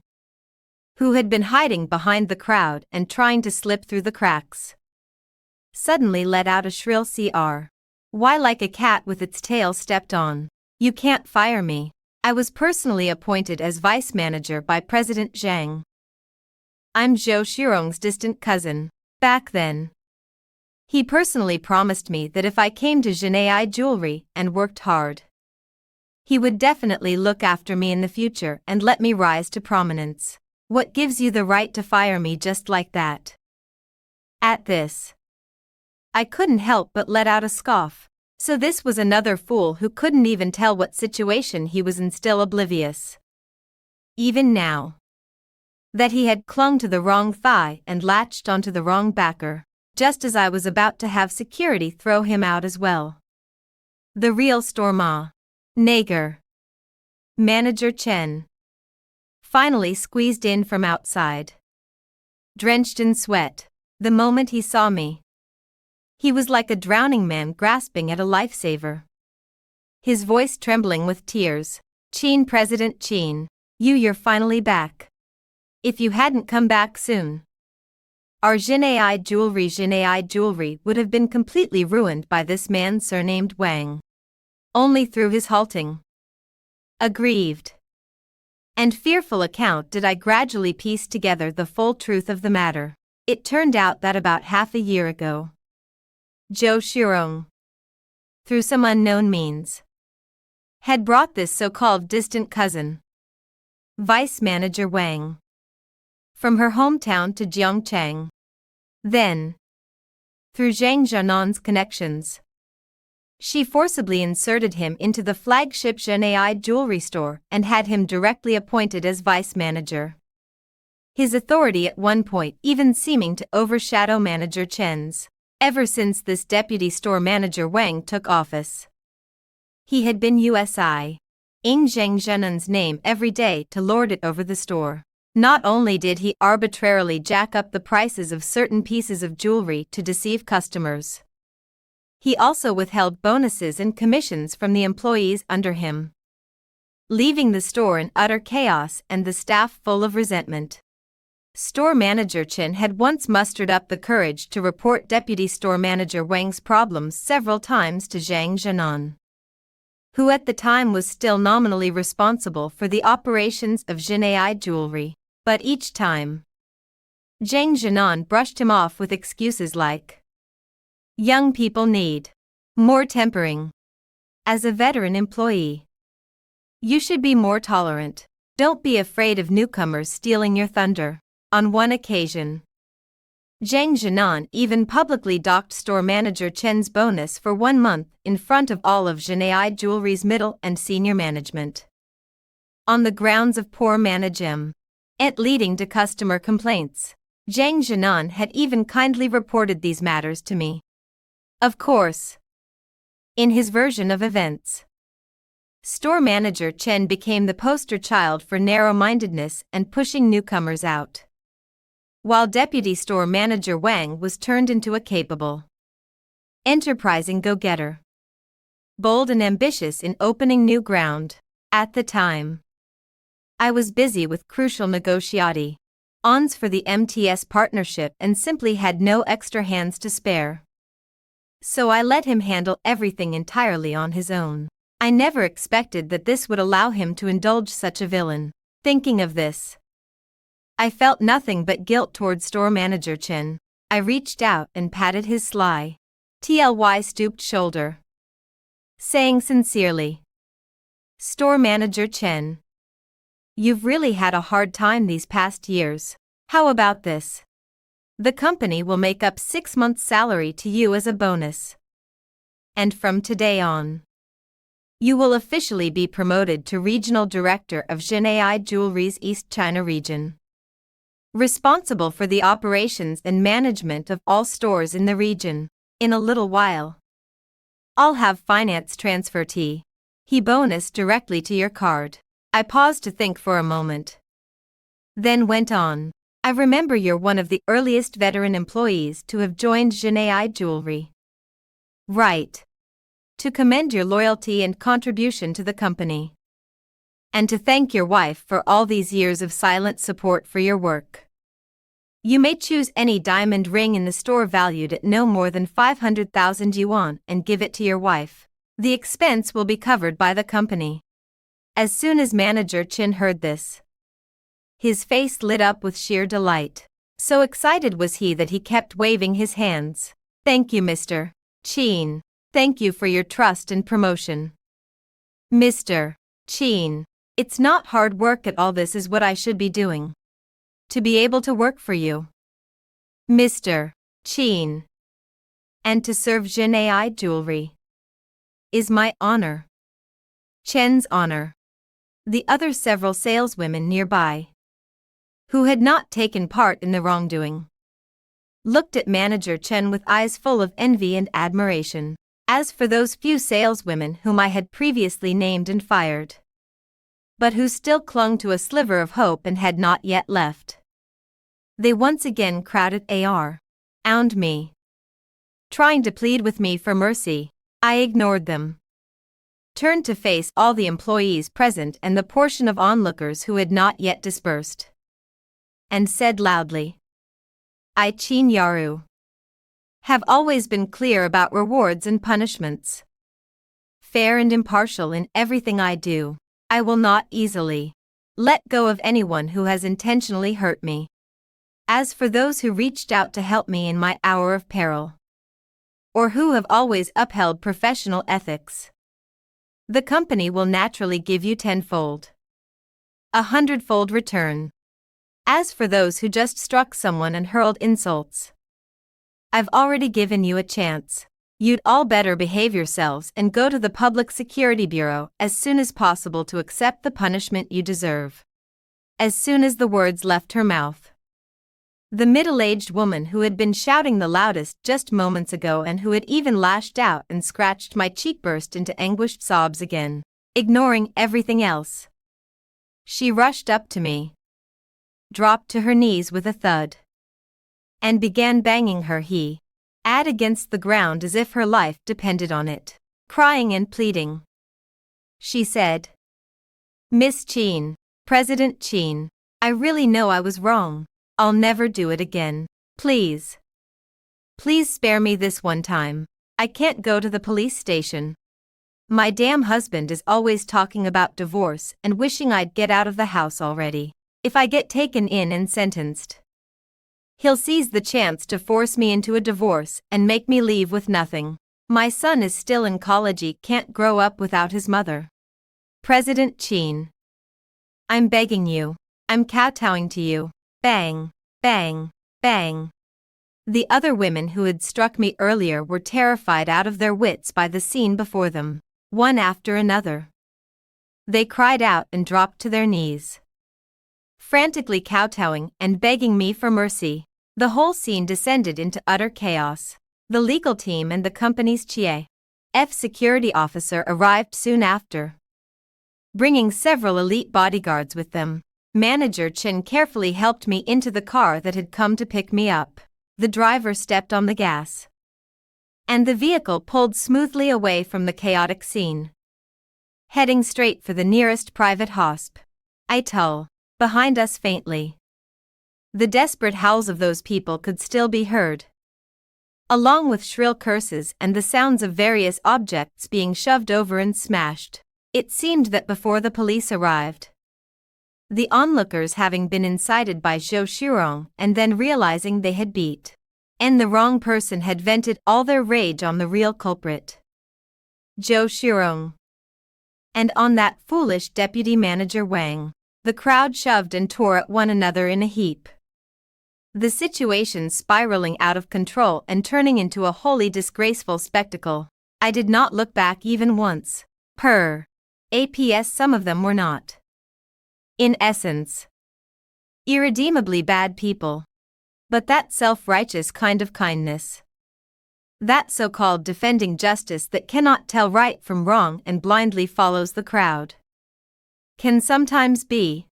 who had been hiding behind the crowd and trying to slip through the cracks, suddenly let out a shrill "Cr. Why, like a cat with its tail stepped on. You can't fire me. I was personally appointed as vice manager by President Zhang. I'm Zhou Shirong's distant cousin. Back then, he personally promised me that if I came to Jinei Jewelry and worked hard, he would definitely look after me in the future and let me rise to prominence. What gives you the right to fire me just like that? At this, I couldn't help but let out a scoff. So this was another fool who couldn't even tell what situation he was in, still oblivious, even now, that he had clung to the wrong thigh and latched onto the wrong backer, just as I was about to have security throw him out as well. The real Storma, Nager, Manager Chen, finally squeezed in from outside, drenched in sweat. The moment he saw me, he was like a drowning man grasping at a lifesaver, his voice trembling with tears. Chin, President Chin, you're finally back. If you hadn't come back soon, our Jinei Jewelry would have been completely ruined by this man surnamed Wang. Only through his halting, aggrieved, and fearful account did I gradually piece together the full truth of the matter. It turned out that about half a year ago, Zhou Shurong, through some unknown means, had brought this so-called distant cousin, Vice Manager Wang, from her hometown to Jiangchang. Then, through Zhang Jianan's connections, she forcibly inserted him into the flagship Zhenai jewelry store and had him directly appointed as vice manager. His authority at one point even seeming to overshadow Manager Chen's. Ever since this deputy store manager Wang took office, he had been USI ing Zhang Zhenan's name every day to lord it over the store. Not only did he arbitrarily jack up the prices of certain pieces of jewelry to deceive customers, he also withheld bonuses and commissions from the employees under him, leaving the store in utter chaos and the staff full of resentment. Store manager Chen had once mustered up the courage to report deputy store manager Wang's problems several times to Zhang Zhenan, who at the time was still nominally responsible for the operations of Zhenai jewelry. But each time, Zhang Zhenan brushed him off with excuses like, "Young people need more tempering. As a veteran employee, you should be more tolerant. Don't be afraid of newcomers stealing your thunder." On one occasion, Zhang Zhenan even publicly docked store manager Chen's bonus for 1 month in front of all of Zhenai Jewelry's middle and senior management, on the grounds of poor management, leading to customer complaints. Zhang Zhenan had even kindly reported these matters to me. Of course, in his version of events, store manager Chen became the poster child for narrow-mindedness and pushing newcomers out, while deputy store manager Wang was turned into a capable, enterprising go-getter, bold and ambitious in opening new ground. At the time, I was busy with crucial negotiations for the MTS partnership and simply had no extra hands to spare. So I let him handle everything entirely on his own. I never expected that this would allow him to indulge such a villain. Thinking of this, I felt nothing but guilt toward store manager Chen. I reached out and patted his sly, stooped shoulder, saying sincerely, "Store manager Chen, you've really had a hard time these past years. How about this? The company will make up 6 months' salary to you as a bonus. And from today on, you will officially be promoted to Regional Director of Zhenai Jewelry's East China region, responsible for the operations and management of all stores in the region. In a little while, I'll have finance transfer he bonus directly to your card." I paused to think for a moment, then went on, "I remember you're one of the earliest veteran employees to have joined Zhenai Jewelry. Right. To commend your loyalty and contribution to the company, and to thank your wife for all these years of silent support for your work. You may choose any diamond ring in the store valued at no more than 500,000 yuan and give it to your wife. The expense will be covered by the company." As soon as Manager Chen heard this, his face lit up with sheer delight. So excited was he that he kept waving his hands. "Thank you, Mr. Chen. Thank you for your trust and promotion. Mr. Chen, it's not hard work at all. This is what I should be doing, to be able to work for you, Mr. Chen, and to serve Zhenai Jewelry is my honor." Chen's honor. The other several saleswomen nearby, who had not taken part in the wrongdoing, looked at Manager Chen with eyes full of envy and admiration. As for those few saleswomen whom I had previously named and fired, but who still clung to a sliver of hope and had not yet left, they once again crowded around me, trying to plead with me for mercy. I ignored them, turned to face all the employees present and the portion of onlookers who had not yet dispersed, and said loudly, "I, Qin Yaru, have always been clear about rewards and punishments, fair and impartial in everything I do. I will not easily let go of anyone who has intentionally hurt me. As for those who reached out to help me in my hour of peril, or who have always upheld professional ethics. The company will naturally give you tenfold, 100-fold return. As for those who just struck someone and hurled insults, I've already given you a chance. You'd all better behave yourselves and go to the Public Security Bureau as soon as possible to accept the punishment you deserve. As soon as the words left her mouth, the middle-aged woman who had been shouting the loudest just moments ago and who had even lashed out and scratched my cheek burst into anguished sobs again, ignoring everything else. She rushed up to me, dropped to her knees with a thud, and began banging her head against the ground as if her life depended on it, crying and pleading. She said, "Miss Cheen, President Cheen, I really know I was wrong. I'll never do it again. Please. Please spare me this one time. I can't go to the police station. My damn husband is always talking about divorce and wishing I'd get out of the house already. If I get taken in and sentenced, he'll seize the chance to force me into a divorce and make me leave with nothing. My son is still in college, he can't grow up without his mother. President Cheen, I'm begging you. I'm kowtowing to you." Bang, bang, bang. The other women who had struck me earlier were terrified out of their wits by the scene before them, one after another. They cried out and dropped to their knees, frantically kowtowing and begging me for mercy. The whole scene descended into utter chaos. The legal team and the company's chief security officer arrived soon after, bringing several elite bodyguards with them. Manager Chen carefully helped me into the car that had come to pick me up. The driver stepped on the gas, and the vehicle pulled smoothly away from the chaotic scene, heading straight for the nearest private hospital. Behind us faintly, the desperate howls of those people could still be heard, along with shrill curses and the sounds of various objects being shoved over and smashed. It seemed that before the police arrived, the onlookers, having been incited by Zhou Shirong and then realizing they had beaten the wrong person, had vented all their rage on the real culprit, Zhou Shirong, and on that foolish deputy manager Wang. The crowd shoved and tore at one another in a heap, the situation spiraling out of control and turning into a wholly disgraceful spectacle. I did not look back even once. Some of them were not, in essence, irredeemably bad people, but that self-righteous kind of kindness, that so-called defending justice that cannot tell right from wrong and blindly follows the crowd, can sometimes be,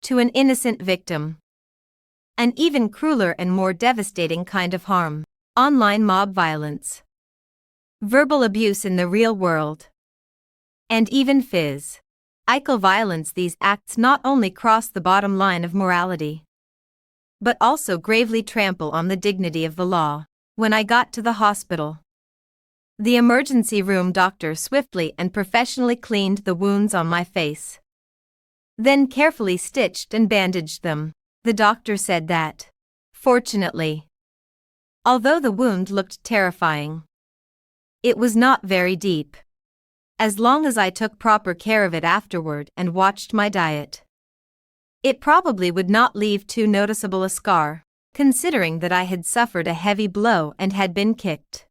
to an innocent victim, an even crueler and more devastating kind of harm. Online mob violence, verbal abuse in the real world, and even physical violence. These acts not only cross the bottom line of morality, but also gravely trample on the dignity of the law. When I got to the hospital, the emergency room doctor swiftly and professionally cleaned the wounds on my face, then carefully stitched and bandaged them. The doctor said that, fortunately, although the wound looked terrifying, it was not very deep. As long as I took proper care of it afterward and watched my diet, it probably would not leave too noticeable a scar, considering that I had suffered a heavy blow and had been kicked.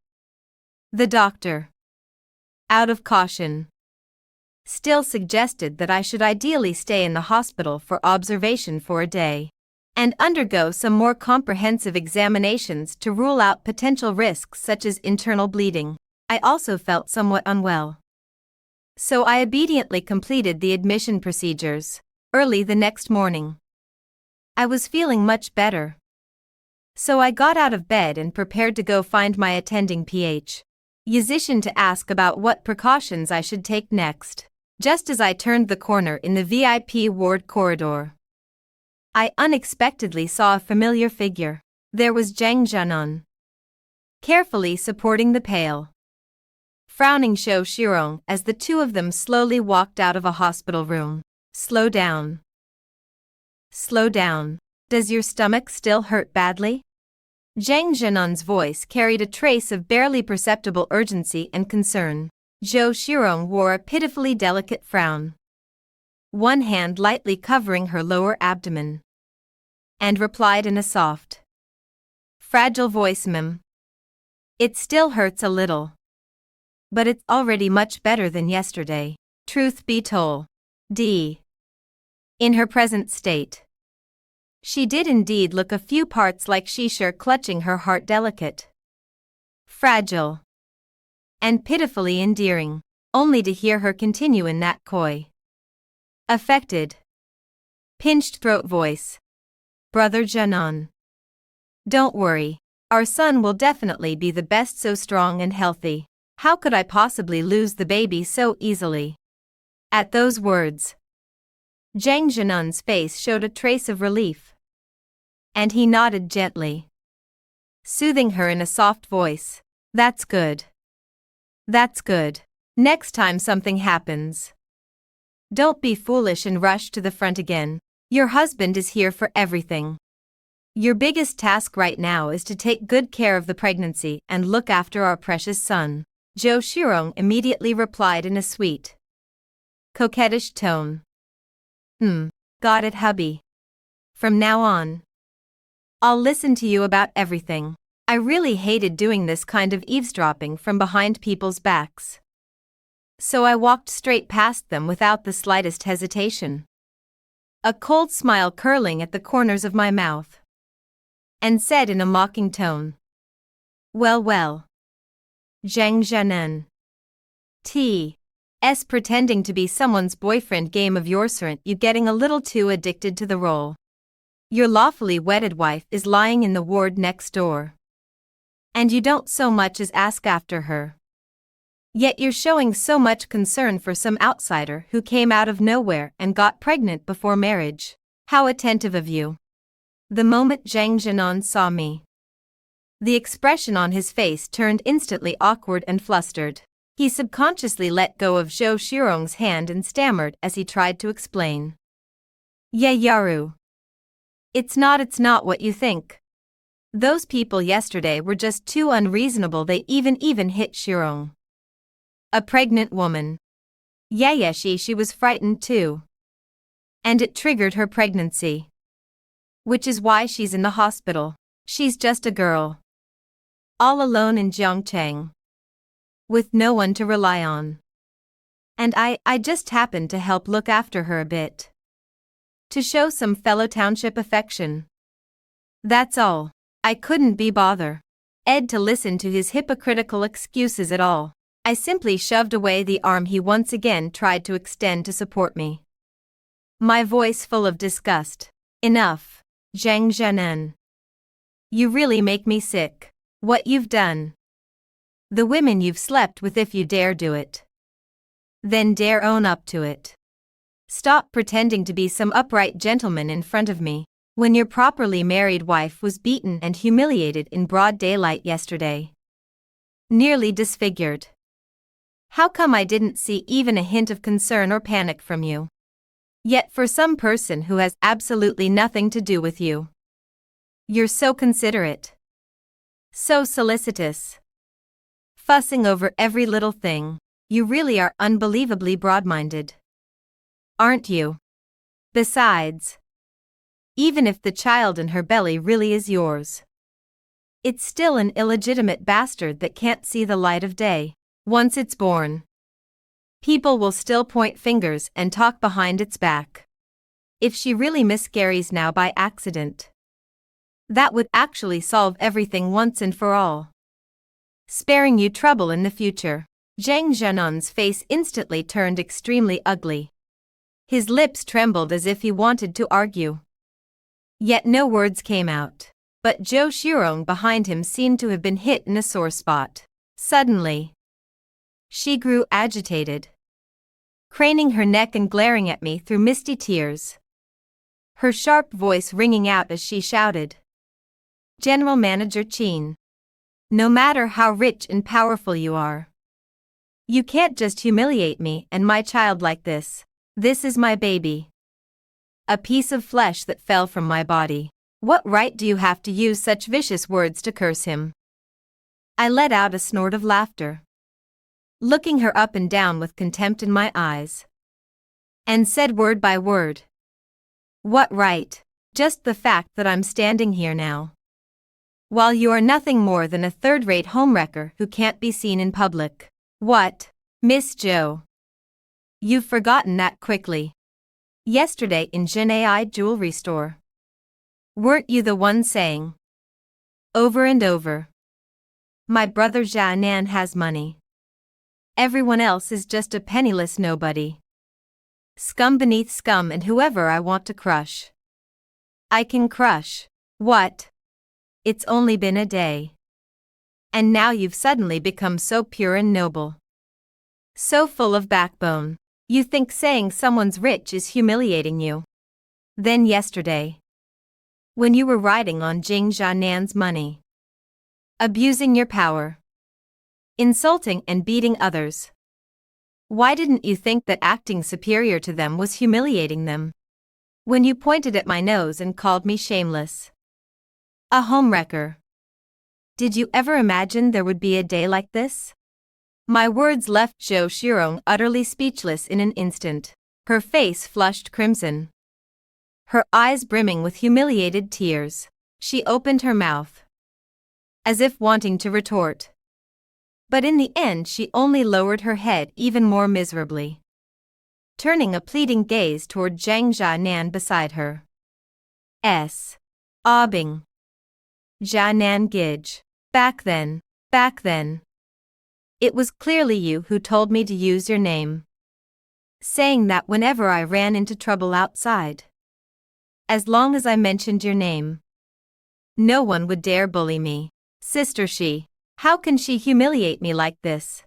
The doctor, out of caution, still suggested that I should ideally stay in the hospital for observation for a day, and undergo some more comprehensive examinations to rule out potential risks such as internal bleeding. I also felt somewhat unwell, so I obediently completed the admission procedures. Early the next morning, I was feeling much better, so I got out of bed and prepared to go find my attending physician to ask about what precautions I should take next. Just as I turned the corner in the VIP ward corridor, I unexpectedly saw a familiar figure. There was Zhang Zhanan, carefully supporting the pale, frowning Zhou Shirong as the two of them slowly walked out of a hospital room. Slow down. Slow down. Does your stomach still hurt badly? Zhang Zhenan's voice carried a trace of barely perceptible urgency and concern. Zhou Shirong wore a pitifully delicate frown, one hand lightly covering her lower abdomen, and replied in a soft, fragile voice, "Ma'am. It still hurts a little, but it's already much better than yesterday." Truth be told, in her present state, she did indeed look a few parts like Shishir, clutching her heart, delicate, fragile, and pitifully endearing, only to hear her continue in that coy, affected, pinched throat voice. "Brother Zhenan, don't worry. Our son will definitely be the best, so strong and healthy. How could I possibly lose the baby so easily?" At those words, Zhang Zhenan's face showed a trace of relief, and he nodded gently, soothing her in a soft voice. "That's good. That's good. Next time something happens, don't be foolish and rush to the front again. Your husband is here for everything. Your biggest task right now is to take good care of the pregnancy and look after our precious son." Zhou Shirong immediately replied in a sweet, coquettish tone. Got it, hubby. From now on, I'll listen to you about everything. I really hated doing this kind of eavesdropping from behind people's backs, so I walked straight past them without the slightest hesitation, a cold smile curling at the corners of my mouth, and said in a mocking tone, "Well, well. Zhang Zhenan. T.S. pretending to be someone's boyfriend, game of yours, aren't you getting a little too addicted to the role? Your lawfully wedded wife is lying in the ward next door, and you don't so much as ask after her. Yet you're showing so much concern for some outsider who came out of nowhere and got pregnant before marriage. How attentive of you." The moment Zhang Zhenan saw me, the expression on his face turned instantly awkward and flustered. He subconsciously let go of Zhou Shirong's hand and stammered as he tried to explain. "Yeah, Yaru. It's not what you think. Those people yesterday were just too unreasonable. They even hit Shirong. A pregnant woman. Yeah, she was frightened too. And it triggered her pregnancy. Which is why she's in the hospital. She's just a girl, all alone in Jiangcheng, with no one to rely on. And I just happened to help look after her a bit, to show some fellow township affection. That's all. I couldn't be bothered to listen to his hypocritical excuses at all. I simply shoved away the arm he once again tried to extend to support me, my voice full of disgust. "Enough, Zhang Zhenan. You really make me sick. What you've done. The women you've slept with, if you dare do it, then dare own up to it. Stop pretending to be some upright gentleman in front of me, when your properly married wife was beaten and humiliated in broad daylight yesterday. Nearly disfigured. How come I didn't see even a hint of concern or panic from you? Yet for some person who has absolutely nothing to do with you, you're so considerate, so solicitous, fussing over every little thing. You really are unbelievably broad-minded, aren't you? Besides, even if the child in her belly really is yours, it's still an illegitimate bastard that can't see the light of day. Once it's born, people will still point fingers and talk behind its back. If she really miscarries now by accident, that would actually solve everything once and for all, sparing you trouble in the future." Zhang Zhenan's face instantly turned extremely ugly. His lips trembled as if he wanted to argue, yet no words came out. But Zhou Shirong behind him seemed to have been hit in a sore spot. Suddenly, she grew agitated, craning her neck and glaring at me through misty tears, her sharp voice ringing out as she shouted, "General Manager Qin, no matter how rich and powerful you are, you can't just humiliate me and my child like this. This is my baby, a piece of flesh that fell from my body. What right do you have to use such vicious words to curse him? I let out a snort of laughter, looking her up and down with contempt in my eyes, and said word by word. What right? Just the fact that I'm standing here now, while you are nothing more than a third-rate homewrecker who can't be seen in public. What, Miss Jo? You've forgotten that quickly. Yesterday in Genai jewelry store. Weren't you the one saying, over and over, my brother Jianan has money. Everyone else is just a penniless nobody. Scum beneath scum, and whoever I want to crush, I can crush. What? It's only been a day, and now you've suddenly become so pure and noble, so full of backbone. You think saying someone's rich is humiliating you. Then yesterday, when you were riding on Jing Jianan's money, abusing your power, insulting and beating others, why didn't you think that acting superior to them was humiliating them? When you pointed at my nose and called me shameless, a homewrecker, did you ever imagine there would be a day like this? My words left Zhou Shirong utterly speechless in an instant. Her face flushed crimson, her eyes brimming with humiliated tears. She opened her mouth, as if wanting to retort, but in the end she only lowered her head even more miserably, turning a pleading gaze toward Zhang Jianan beside her. Obbing. Jianan Gij. Back then. It was clearly you who told me to use your name, saying that whenever I ran into trouble outside, as long as I mentioned your name, no one would dare bully me. Sister Shi, how can she humiliate me like this?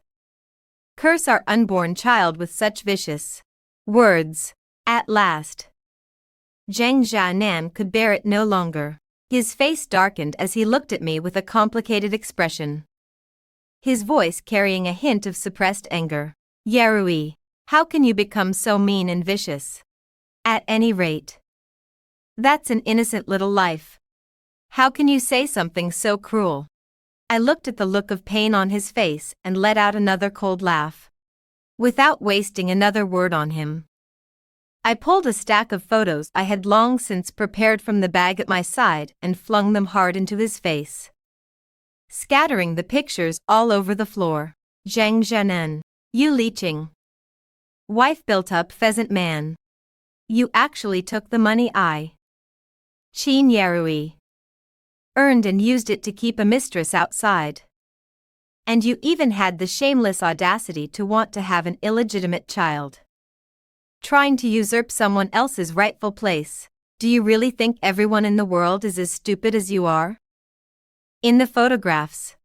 Curse our unborn child with such vicious words. At last, Zhang Jianan could bear it no longer. His face darkened as he looked at me with a complicated expression, his voice carrying a hint of suppressed anger. Yarui, how can you become so mean and vicious? At any rate, that's an innocent little life. How can you say something so cruel? I looked at the look of pain on his face and let out another cold laugh. Without wasting another word on him, I pulled a stack of photos I had long since prepared from the bag at my side and flung them hard into his face, scattering the pictures all over the floor. Zhang Jianan, you leeching, wife-built-up pheasant man. You actually took the money I, Qin Yarui, earned and used it to keep a mistress outside. And you even had the shameless audacity to want to have an illegitimate child, trying to usurp someone else's rightful place. Do you really think everyone in the world is as stupid as you are? In the photographs,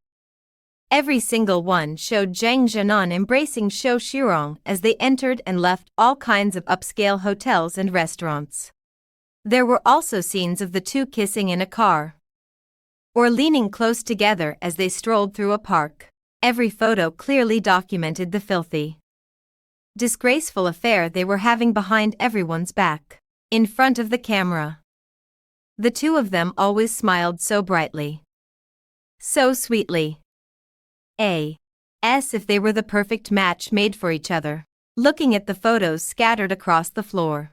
every single one showed Zhang Jianan embracing Zhou Shirong as they entered and left all kinds of upscale hotels and restaurants. There were also scenes of the two kissing in a car, or leaning close together as they strolled through a park. Every photo clearly documented the filthy, disgraceful affair they were having behind everyone's back. In front of the camera, the two of them always smiled so brightly, so sweetly. As if they were the perfect match made for each other. Looking at the photos scattered across the floor,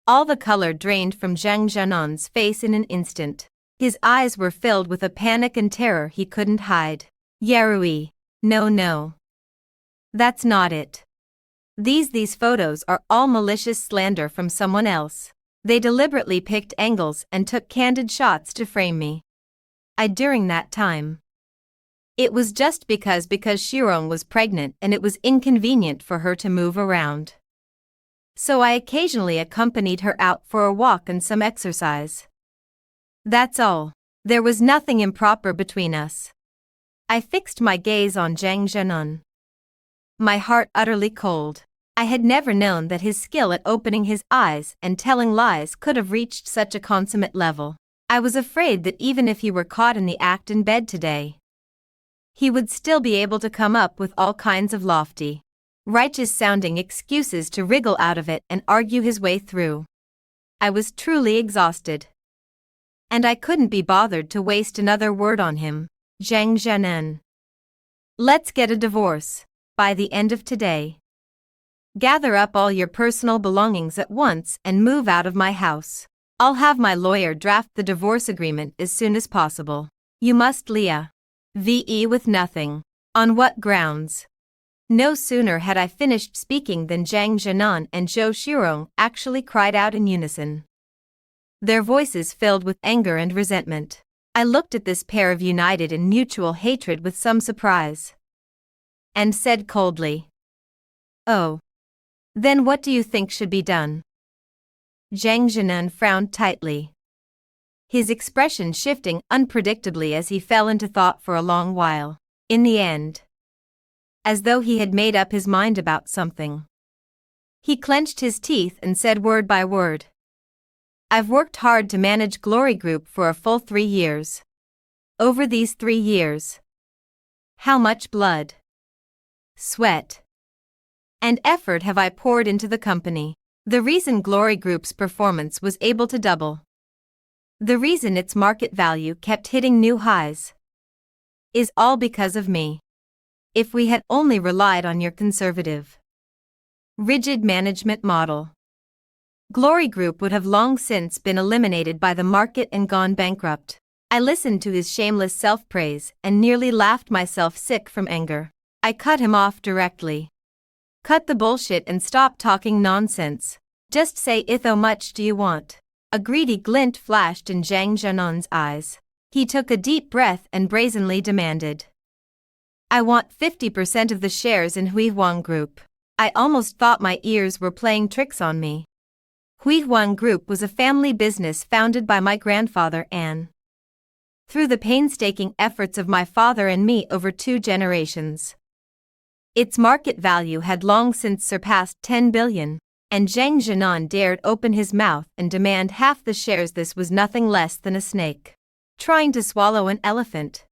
all the color drained from Zhang Jianan's face in an instant. His eyes were filled with a panic and terror he couldn't hide. Yarui, no. That's not it. These photos are all malicious slander from someone else. They deliberately picked angles and took candid shots to frame me. During that time, it was just because Shirong was pregnant and it was inconvenient for her to move around. So I occasionally accompanied her out for a walk and some exercise. That's all. There was nothing improper between us. I fixed my gaze on Zhang Jianan, my heart utterly cold. I had never known that his skill at opening his eyes and telling lies could have reached such a consummate level. I was afraid that even if he were caught in the act in bed today, he would still be able to come up with all kinds of lofty, righteous-sounding excuses to wriggle out of it and argue his way through. I was truly exhausted. and I couldn't be bothered to waste another word on him. Zhang Zhanan. Let's get a divorce by the end of today. Gather up all your personal belongings at once and move out of my house. I'll have my lawyer draft the divorce agreement as soon as possible. You must Leah. VE with nothing. On what grounds? No sooner had I finished speaking than Zhang Zhanan and Zhou Shirong actually cried out in unison. Their voices filled with anger and resentment. I looked at this pair of united in mutual hatred with some surprise. And said coldly, "Oh. Then what do you think should be done?" Zhang Zhanan frowned tightly, his expression shifting unpredictably as he fell into thought for a long while. In the end, as though he had made up his mind about something, he clenched his teeth and said word by word, "I've worked hard to manage Glory Group for a full 3 years. Over these 3 years, how much blood, sweat, and effort have I poured into the company? The reason Glory Group's performance was able to double, the reason its market value kept hitting new highs, is all because of me. If we had only relied on your conservative, rigid management model, Glory Group would have long since been eliminated by the market and gone bankrupt." I listened to his shameless self-praise and nearly laughed myself sick from anger. I cut him off directly. "Cut the bullshit and stop talking nonsense. Just say how much do you want?" A greedy glint flashed in Zhang Zhanan's eyes. He took a deep breath and brazenly demanded, "I want 50% of the shares in Huihuang Group." I almost thought my ears were playing tricks on me. Huihuang Group was a family business founded by my grandfather An, through the painstaking efforts of my father and me over 2 generations. Its market value had long since surpassed 10 billion, and Zhang Zhanan dared open his mouth and demand half the shares. This was nothing less than a snake trying to swallow an elephant.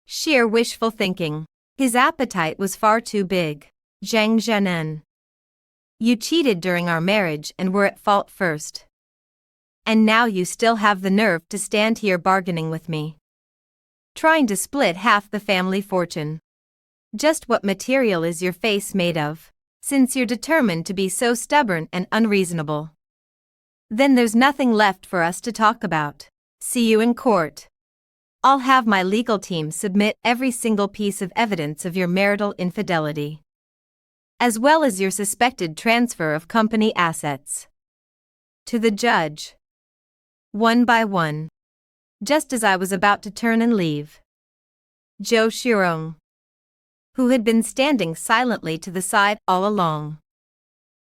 Sheer wishful thinking. His appetite was far too big. Zhang Zhanan, you cheated during our marriage and were at fault first. And now you still have the nerve to stand here bargaining with me, trying to split half the family fortune. Just what material is your face made of, since you're determined to be so stubborn and unreasonable? Then there's nothing left for us to talk about. See you in court. I'll have my legal team submit every single piece of evidence of your marital infidelity, as well as your suspected transfer of company assets, to the judge. One by one. Just as I was about to turn and leave, Zhou Shirong, who had been standing silently to the side all along,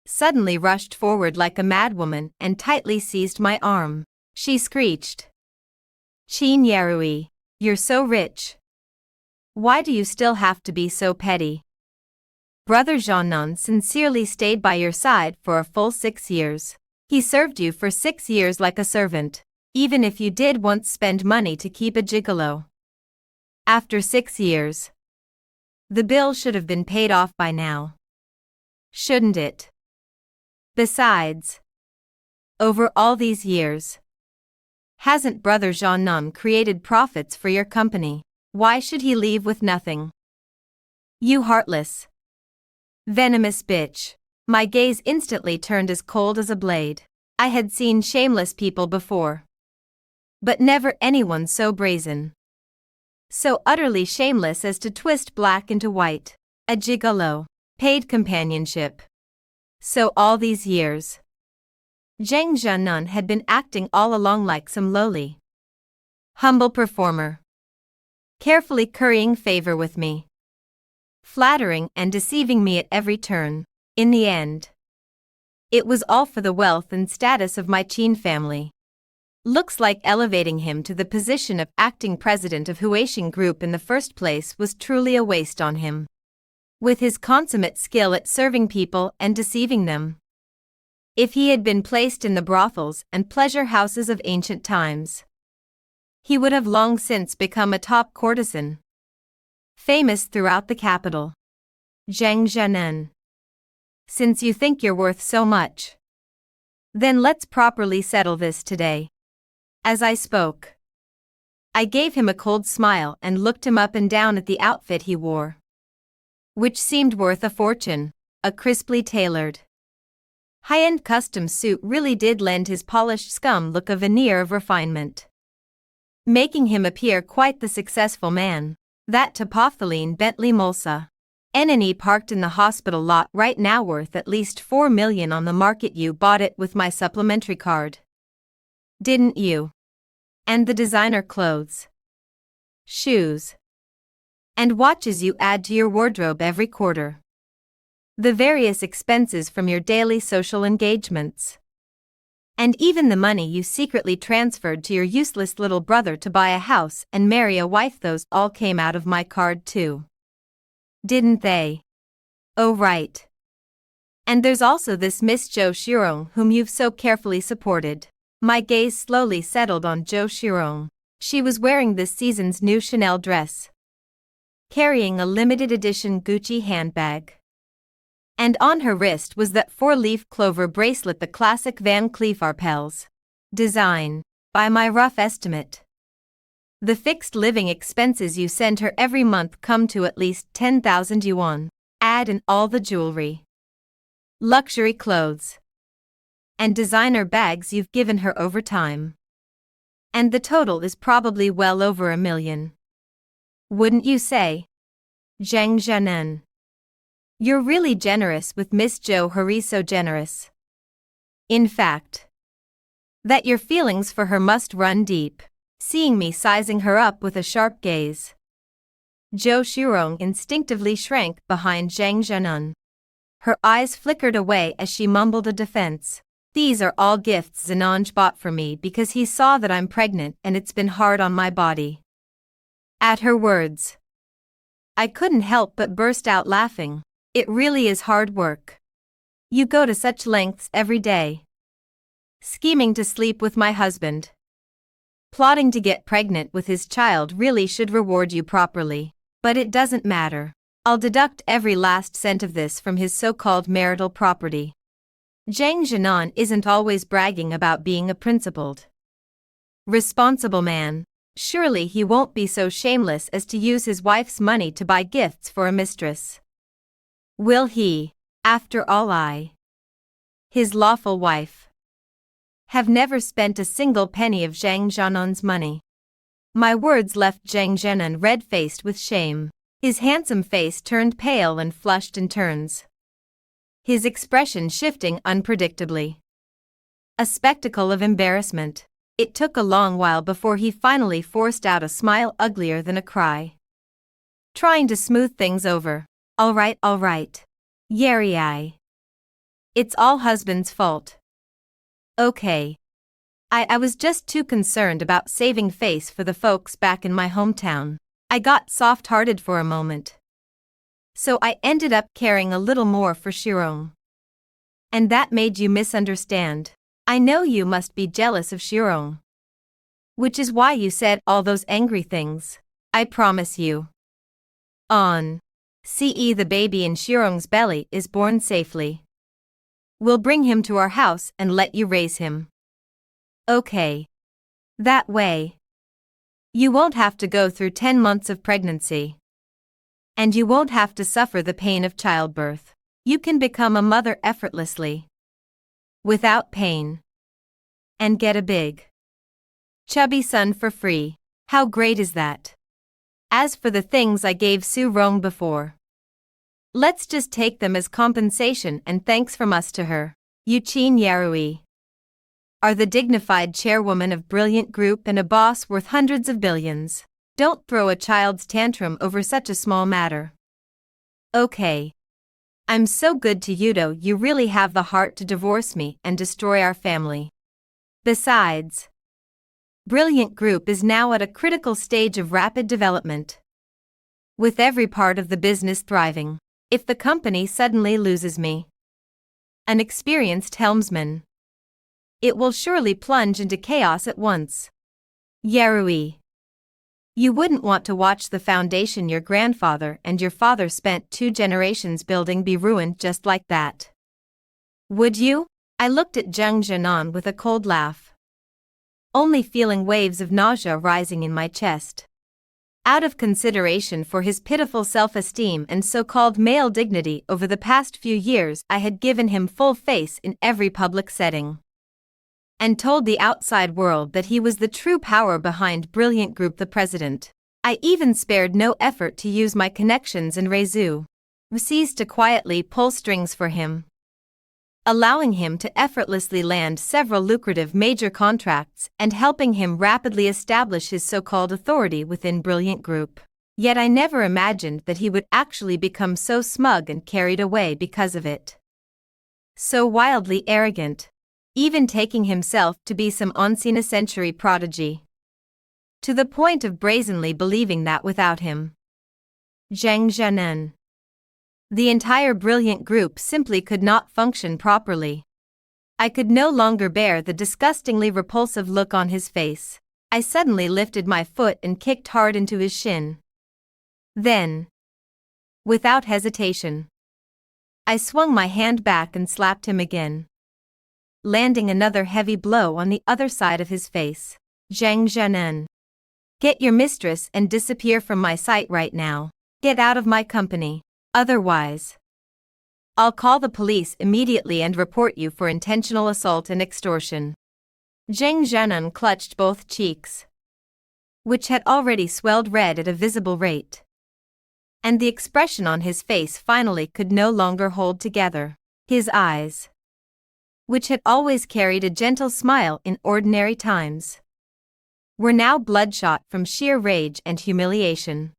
suddenly rushed forward like a madwoman and tightly seized my arm. She screeched, "Qin Yarui, you're so rich. Why do you still have to be so petty? Brother Zhanan sincerely stayed by your side for a full 6 years. He served you for 6 years like a servant, even if you did once spend money to keep a gigolo. After 6 years, the bill should have been paid off by now. Shouldn't it? Besides, over all these years, hasn't Brother Zhanan created profits for your company? Why should he leave with nothing? You heartless, venomous bitch." My gaze instantly turned as cold as a blade. I had seen shameless people before, but never anyone so brazen, so utterly shameless as to twist black into white. A gigolo, paid companionship. So all these years, Zhang Zhanan had been acting all along like some lowly, humble performer, carefully currying favor with me, flattering and deceiving me at every turn. In the end, it was all for the wealth and status of my Qin family. Looks like elevating him to the position of acting president of Huaxing Group in the first place was truly a waste on him. With his consummate skill at serving people and deceiving them, if he had been placed in the brothels and pleasure houses of ancient times, he would have long since become a top courtesan, famous throughout the capital. Zhang Zhanan, since you think you're worth so much, then let's properly settle this today. As I spoke, I gave him a cold smile and looked him up and down at the outfit he wore, which seemed worth a fortune. A crisply tailored, high-end custom suit really did lend his polished scum look a veneer of refinement, making him appear quite the successful man. That Topophyline Bentley Mulsa NNE parked in the hospital lot right now worth at least $4 million on the market. You bought it with my supplementary card, didn't you? And the designer clothes, shoes, and watches you add to your wardrobe every quarter. The various expenses from your daily social engagements, and even the money you secretly transferred to your useless little brother to buy a house and marry a wife, those all came out of my card too. Didn't they? Oh right. And there's also this Miss Jo Shirong whom you've so carefully supported. My gaze slowly settled on Jo Shirong. She was wearing this season's new Chanel dress, carrying a limited edition Gucci handbag, and on her wrist was that four-leaf clover bracelet, the classic Van Cleef Arpels design. By my rough estimate, the fixed living expenses you send her every month come to at least 10,000 yuan. Add in all the jewelry, luxury clothes, and designer bags you've given her over time, and the total is probably well over $1 million. Wouldn't you say? Zhang Zhanen. You're really generous with Miss Jo Huri, so generous, in fact, that your feelings for her must run deep. Seeing me sizing her up with a sharp gaze, Jo Shirong instinctively shrank behind Zhang Zhanen. Her eyes flickered away as she mumbled a defense. These are all gifts Zinanj bought for me because he saw that I'm pregnant and it's been hard on my body. At her words, I couldn't help but burst out laughing. It really is hard work. You go to such lengths every day, scheming to sleep with my husband, plotting to get pregnant with his child. Really should reward you properly. But it doesn't matter. I'll deduct every last cent of this from his so-called marital property. Zhang Zhanan isn't always bragging about being a principled, responsible man. Surely he won't be so shameless as to use his wife's money to buy gifts for a mistress. Will he? After all, I, his lawful wife, have never spent a single penny of Zhang Zhanan's money. My words left Zhang Zhanan red-faced with shame. His handsome face turned pale and flushed in turns, his expression shifting unpredictably. A spectacle of embarrassment. It took a long while before he finally forced out a smile uglier than a cry, trying to smooth things over. All right. Yeri. It's all husband's fault. Okay. I was just too concerned about saving face for the folks back in my hometown. I got soft-hearted for a moment, so I ended up caring a little more for Shirong. And that made you misunderstand. I know you must be jealous of Shirong, which is why you said all those angry things. I promise you. On. Ce the baby in Shirong's belly is born safely. We'll bring him to our house and let you raise him. Okay. That way, you won't have to go through 10 months of pregnancy. And you won't have to suffer the pain of childbirth. You can become a mother effortlessly, without pain, and get a big, chubby son for free. How great is that? As for the things I gave Su Rong before, let's just take them as compensation and thanks from us to her. Yuqin Yarui are the dignified chairwoman of Brilliant Group and a boss worth hundreds of billions. Don't throw a child's tantrum over such a small matter. Okay. I'm so good to you, though. You really have the heart to divorce me and destroy our family. Besides, Brilliant Group is now at a critical stage of rapid development, with every part of the business thriving. If the company suddenly loses me, an experienced helmsman, it will surely plunge into chaos at once. Yarui, you wouldn't want to watch the foundation your grandfather and your father spent 2 generations building be ruined just like that. Would you? I looked at Zhang Zhanan with a cold laugh. only feeling waves of nausea rising in my chest. Out of consideration for his pitiful self-esteem and so-called male dignity over the past few years, I had given him full face in every public setting and told the outside world that he was the true power behind Brilliant Group, the president. I even spared no effort to use my connections and réseau to quietly pull strings for him, allowing him to effortlessly land several lucrative major contracts and helping him rapidly establish his so-called authority within Brilliant Group. Yet I never imagined that he would actually become so smug and carried away because of it. So wildly arrogant, even taking himself to be some unseen-a-century prodigy, to the point of brazenly believing that without him, Zhang Zhanen, the entire Brilliant Group simply could not function properly. I could no longer bear the disgustingly repulsive look on his face. I suddenly lifted my foot and kicked hard into his shin. Then, without hesitation, I swung my hand back and slapped him again, landing another heavy blow on the other side of his face. Zhang Zhanen, get your mistress and disappear from my sight right now. Get out of my company. Otherwise, I'll call the police immediately and report you for intentional assault and extortion. Zhang Zhanen clutched both cheeks, which had already swelled red at a visible rate, and the expression on his face finally could no longer hold together. His eyes, which had always carried a gentle smile in ordinary times, were now bloodshot from sheer rage and humiliation,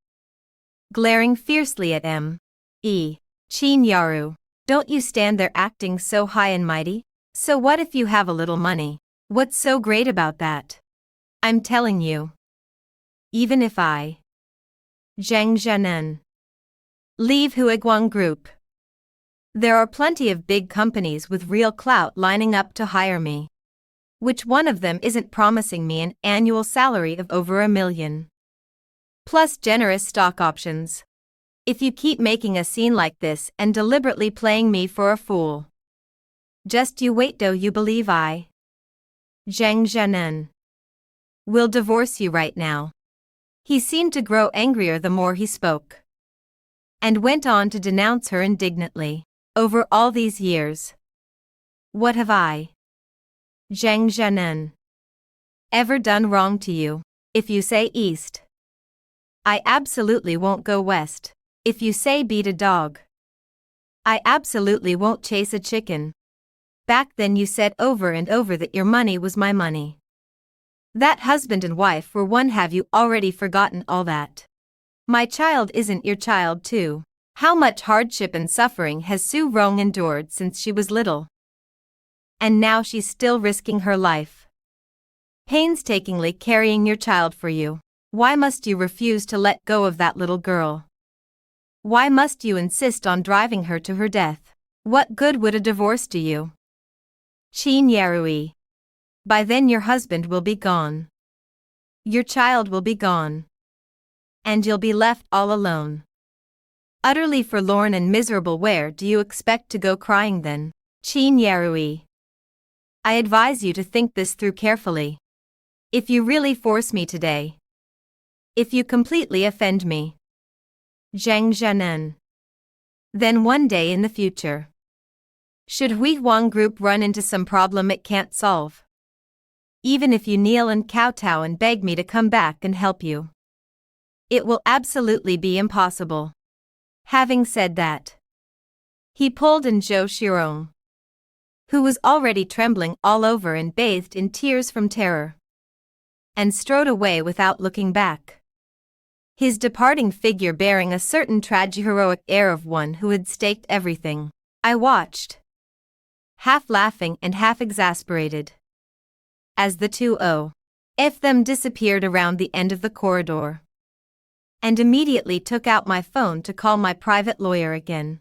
glaring fiercely at Qin Yaru. Don't you stand there acting so high and mighty? So what if you have a little money? What's so great about that? I'm telling you. Even if I, Zhang Zhanen, leave Huiguang Group, there are plenty of big companies with real clout lining up to hire me. Which one of them isn't promising me an annual salary of over $1 million? Plus generous stock options. If you keep making a scene like this and deliberately playing me for a fool, just you wait till you believe I, Zhang Zhanen, will divorce you right now. He seemed to grow angrier the more he spoke, and went on to denounce her indignantly. Over all these years, what have I, Zhang Zhanen, ever done wrong to you? If you say east, I absolutely won't go west. If you say beat a dog, I absolutely won't chase a chicken. Back then you said over and over that your money was my money. That husband and wife were one. Have you already forgotten all that? My child isn't your child too. How much hardship and suffering has Su Rong endured since she was little? And now she's still risking her life, painstakingly carrying your child for you. Why must you refuse to let go of that little girl? Why must you insist on driving her to her death? What good would a divorce do you? Qin Yarui. By then your husband will be gone. Your child will be gone. And you'll be left all alone, utterly forlorn and miserable. Where do you expect to go crying then? Qin Yarui, I advise you to think this through carefully. If you really force me today, if you completely offend me, Zhang Zhanen, then one day in the future, should Huiguang Group run into some problem it can't solve, even if you kneel and kowtow and beg me to come back and help you, it will absolutely be impossible. Having said that, he pulled in Zhou Shirong, who was already trembling all over and bathed in tears from terror, and strode away without looking back, his departing figure bearing a certain tragi-heroic air of one who had staked everything. I watched, half laughing and half exasperated, as the two of them disappeared around the end of the corridor, and immediately took out my phone to call my private lawyer again,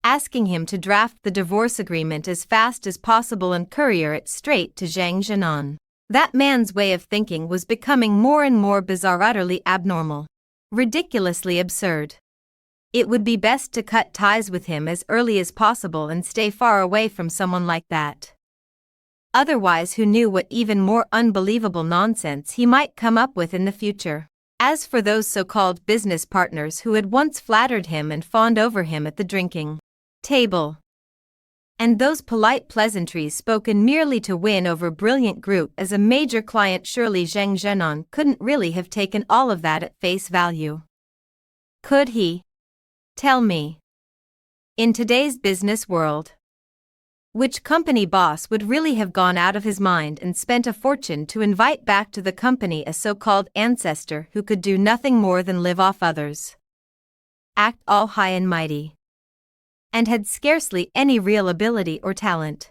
asking him to draft the divorce agreement as fast as possible and courier it straight to Zhang Zhanen. That man's way of thinking was becoming more and more bizarre, utterly abnormal, ridiculously absurd. It would be best to cut ties with him as early as possible and stay far away from someone like that. Otherwise, who knew what even more unbelievable nonsense he might come up with in the future? As for those so-called business partners who had once flattered him and fawned over him at the drinking table, and those polite pleasantries spoken merely to win over brilliant group as a major client, surely Zheng Zhenan couldn't really have taken all of that at face value. Could he? Tell me. In today's business world, which company boss would really have gone out of his mind and spent a fortune to invite back to the company a so-called ancestor who could do nothing more than live off others, act all high and mighty, and had scarcely any real ability or talent,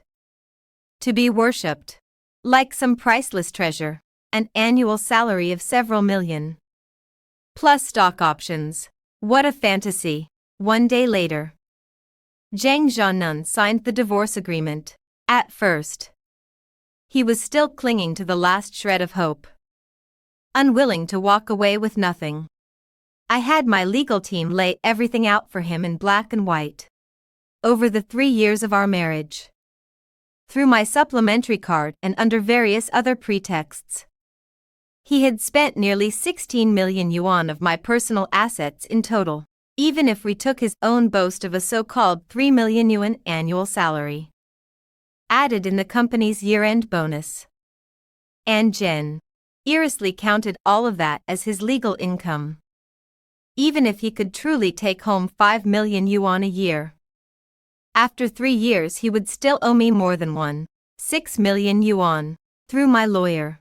to be worshipped like some priceless treasure, an annual salary of several million, plus stock options? What a fantasy! 1 day later, Zheng Zhenan signed the divorce agreement. At first, he was still clinging to the last shred of hope, unwilling to walk away with nothing. I had my legal team lay everything out for him in black and white. Over the 3 years of our marriage, through my supplementary card and under various other pretexts, he had spent nearly 16 million yuan of my personal assets in total, even if we took his own boast of a so-called 3 million yuan annual salary, added in the company's year-end bonus. And Zhen erroneously counted all of that as his legal income. Even if he could truly take home 5 million yuan a year, after 3 years he would still owe me more than 1.6 million yuan, through my lawyer.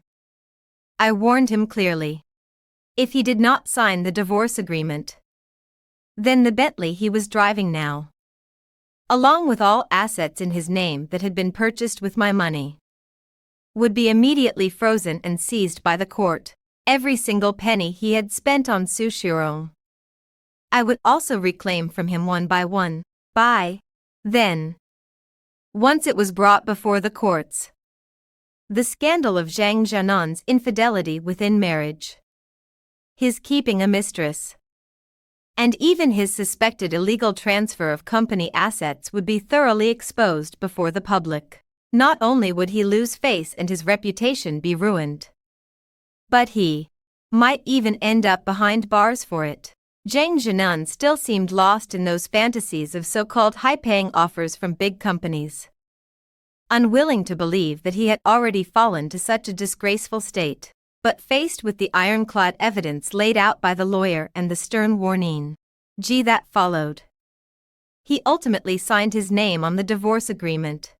I warned him clearly. If he did not sign the divorce agreement, then the Bentley he was driving now, along with all assets in his name that had been purchased with my money, would be immediately frozen and seized by the court. Every single penny he had spent on Su Xiurong, I would also reclaim from him one by one. By then, once it was brought before the courts, the scandal of Zheng Zhenan's infidelity within marriage, his keeping a mistress, and even his suspected illegal transfer of company assets would be thoroughly exposed before the public. Not only would he lose face and his reputation be ruined, but he might even end up behind bars for it. Zheng Zhenan still seemed lost in those fantasies of so-called high-paying offers from big companies, unwilling to believe that he had already fallen to such a disgraceful state. But faced with the ironclad evidence laid out by the lawyer and the stern warning that followed, he ultimately signed his name on the divorce agreement,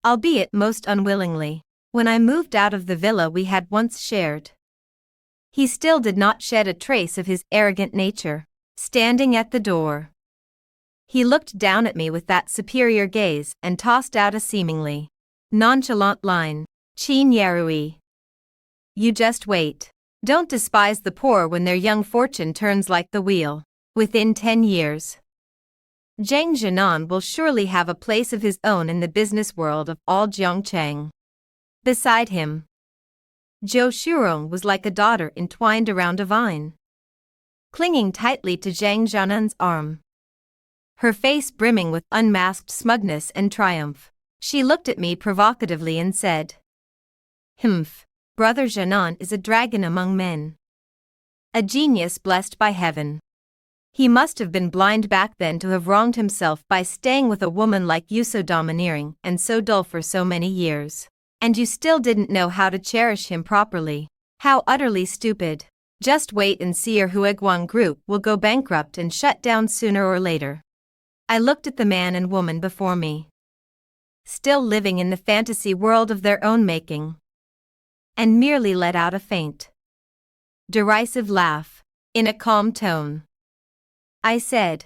albeit most unwillingly. When I moved out of the villa we had once shared, he still did not shed a trace of his arrogant nature. Standing at the door, he looked down at me with that superior gaze and tossed out a seemingly nonchalant line. Qin Yarui, you just wait. Don't despise the poor when their young fortune turns like the wheel. Within 10 years, Zheng Zhenan will surely have a place of his own in the business world of all Zhongcheng. Beside him, Zhou Xiurong was like a daughter entwined around a vine, clinging tightly to Zheng Zhenan's arm, her face brimming with unmasked smugness and triumph. She looked at me provocatively and said, "Humph. Brother Zhenan is a dragon among men, a genius blessed by heaven. He must have been blind back then to have wronged himself by staying with a woman like you, so domineering and so dull for so many years. And you still didn't know how to cherish him properly. How utterly stupid. Just wait and see, your Huiguang Group will go bankrupt and shut down sooner or later." I looked at the man and woman before me, still living in the fantasy world of their own making, and merely let out a faint, derisive laugh. In a calm tone, I said,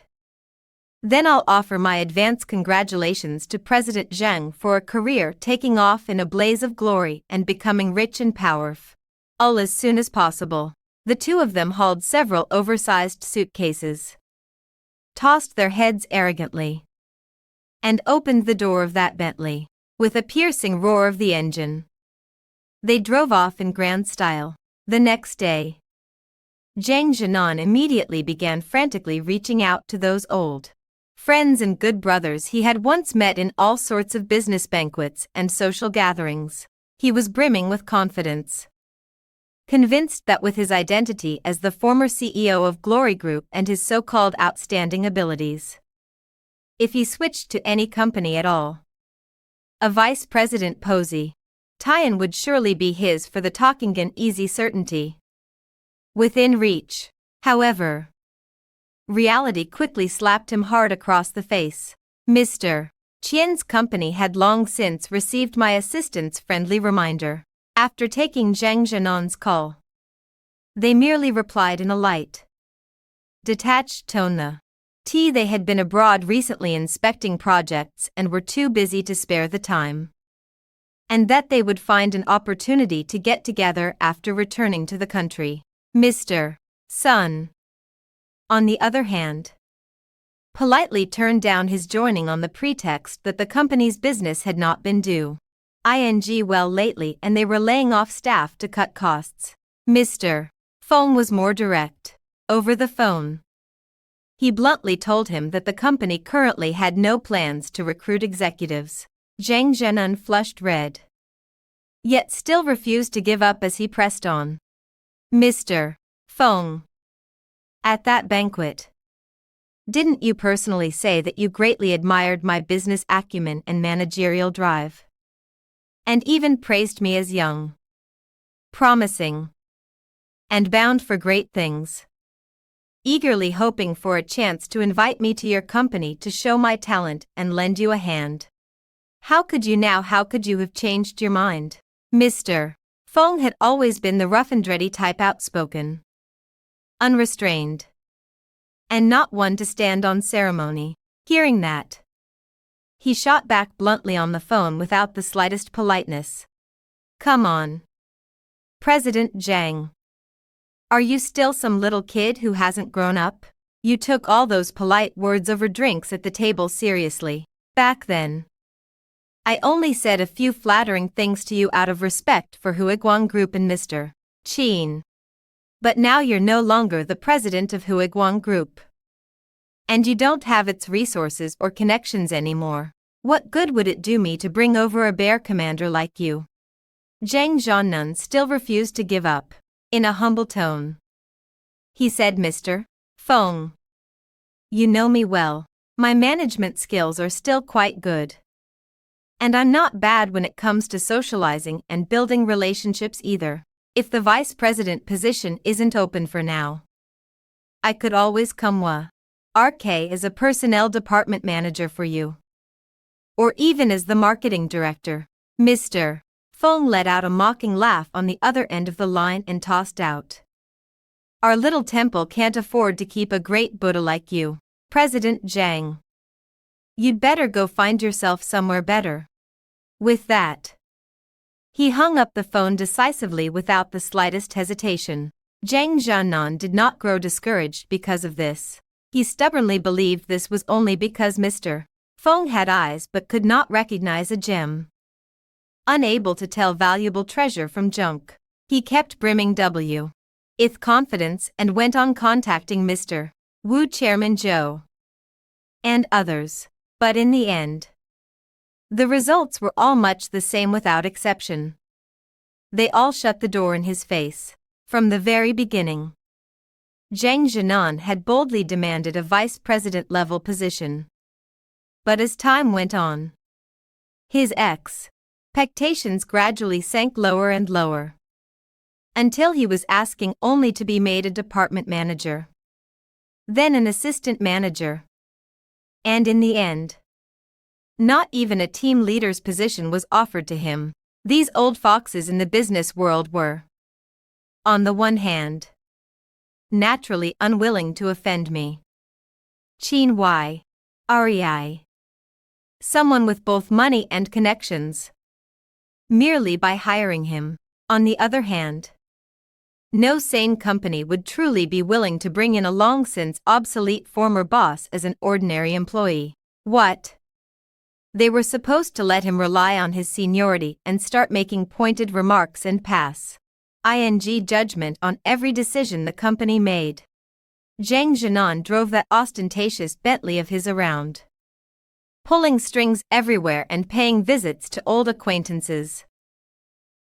"Then I'll offer my advance congratulations to President Zheng for a career taking off in a blaze of glory and becoming rich and powerful, all as soon as possible." The two of them hauled several oversized suitcases, tossed their heads arrogantly, and opened the door of that Bentley. With a piercing roar of the engine, they drove off in grand style. The next day, Zheng Zhenan immediately began frantically reaching out to those old Friends and good brothers he had once met in all sorts of business banquets and social gatherings. He was brimming with confidence, convinced that with his identity as the former CEO of Glory Group and his so-called outstanding abilities, if he switched to any company at all, a vice president position would surely be his for the taking and easy certainty. Within reach. However, reality quickly slapped him hard across the face. Mr. Qian's company had long since received my assistant's friendly reminder. After taking Zhang Zhenan's call, they merely replied in a light, detached tone. They had been abroad recently inspecting projects and were too busy to spare the time, and that they would find an opportunity to get together after returning to the country. Mr. Sun, on the other hand, politely turned down his joining on the pretext that the company's business had not been due well lately and they were laying off staff to cut costs. Mr. Feng was more direct. Over the phone, he bluntly told him that the company currently had no plans to recruit executives. Zhang Zhenan flushed red, yet still refused to give up as he pressed on. Mr. Feng, at that banquet, didn't you personally say that you greatly admired my business acumen and managerial drive, and even praised me as young, promising, and bound for great things, eagerly hoping for a chance to invite me to your company to show my talent and lend you a hand? How could you have changed your mind? Mr. Feng had always been the rough and ready type, outspoken, unrestrained, and not one to stand on ceremony. Hearing that, he shot back bluntly on the phone without the slightest politeness. Come on, President Zhang. Are you still some little kid who hasn't grown up? You took all those polite words over drinks at the table seriously. Back then, I only said a few flattering things to you out of respect for Huiguang Group and Mr. Qin. But now you're no longer the president of Huiguang Group, and you don't have its resources or connections anymore. What good would it do me to bring over a bear commander like you? Zhang Zhennan still refused to give up. In a humble tone, he said, Mr. Feng, you know me well. My management skills are still quite good, and I'm not bad when it comes to socializing and building relationships either. If the vice president position isn't open for now, I could always come RK as a personnel department manager for you, or even as the marketing director. Mr. Feng let out a mocking laugh on the other end of the line and tossed out, our little temple can't afford to keep a great Buddha like you, President Zhang. You'd better go find yourself somewhere better. With that, he hung up the phone decisively without the slightest hesitation. Zhang Zhennan did not grow discouraged because of this. He stubbornly believed this was only because Mr. Feng had eyes but could not recognize a gem, unable to tell valuable treasure from junk. He kept brimming with confidence and went on contacting Mr. Wu, Chairman Zhou, and others. But in the end, the results were all much the same without exception. They all shut the door in his face. From the very beginning, Zhang Zhenan had boldly demanded a vice president level position. But as time went on, his expectations gradually sank lower and lower, until he was asking only to be made a department manager, then an assistant manager, and in the end, not even a team leader's position was offered to him. These old foxes in the business world were, on the one hand, naturally unwilling to offend me. Qin Rei, someone with both money and connections, merely by hiring him. On the other hand, no sane company would truly be willing to bring in a long since obsolete former boss as an ordinary employee. What? They were supposed to let him rely on his seniority and start making pointed remarks and pass judgment on every decision the company made. Zhang Jianan drove that ostentatious Bentley of his around, pulling strings everywhere and paying visits to old acquaintances,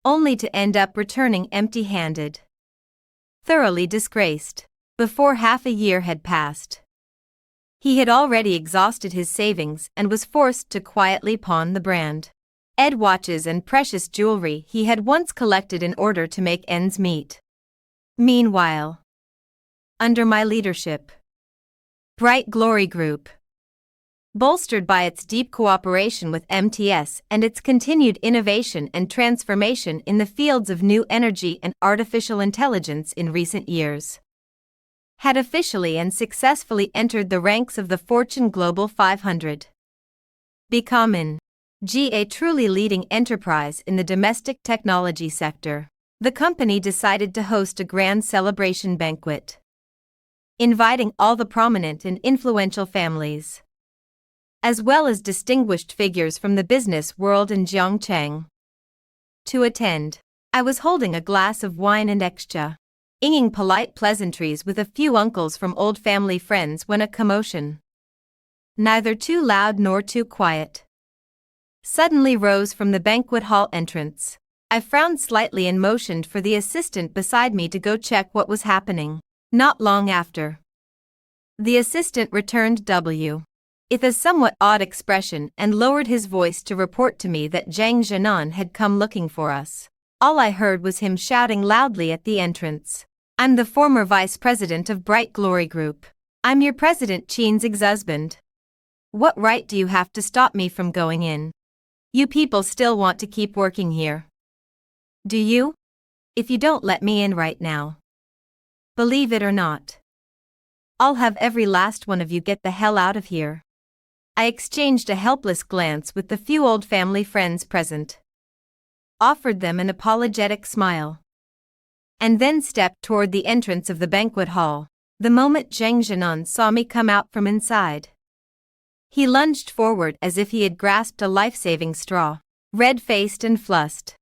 only to end up returning empty-handed, thoroughly disgraced. Before half a year had passed, he had already exhausted his savings and was forced to quietly pawn the brand Ed watches and precious jewelry he had once collected in order to make ends meet. Meanwhile, under my leadership, Bright Glory Group, bolstered by its deep cooperation with MTS and its continued innovation and transformation in the fields of new energy and artificial intelligence in recent years, had officially and successfully entered the ranks of the Fortune Global 500, becoming a truly leading enterprise in the domestic technology sector. The company decided to host a grand celebration banquet, inviting all the prominent and influential families, as well as distinguished figures from the business world in Zhongcheng, to attend. I was holding a glass of wine and exchanging polite pleasantries with a few uncles from old family friends when a commotion, neither too loud nor too quiet, suddenly rose from the banquet hall entrance. I frowned slightly and motioned for the assistant beside me to go check what was happening. Not long after, the assistant returned with a somewhat odd expression and lowered his voice to report to me that Zhang Jianan had come looking for us. All I heard was him shouting loudly at the entrance, "I'm the former vice president of Bright Glory Group. I'm your president Qin's ex-husband. What right do you have to stop me from going in? You people still want to keep working here, do you? If you don't let me in right now, believe it or not, I'll have every last one of you get the hell out of here." I exchanged a helpless glance with the few old family friends present, offered them an apologetic smile, and then stepped toward the entrance of the banquet hall. The moment Zhang Jianan saw me come out from inside, he lunged forward as if he had grasped a life-saving straw. Red-faced and flushed,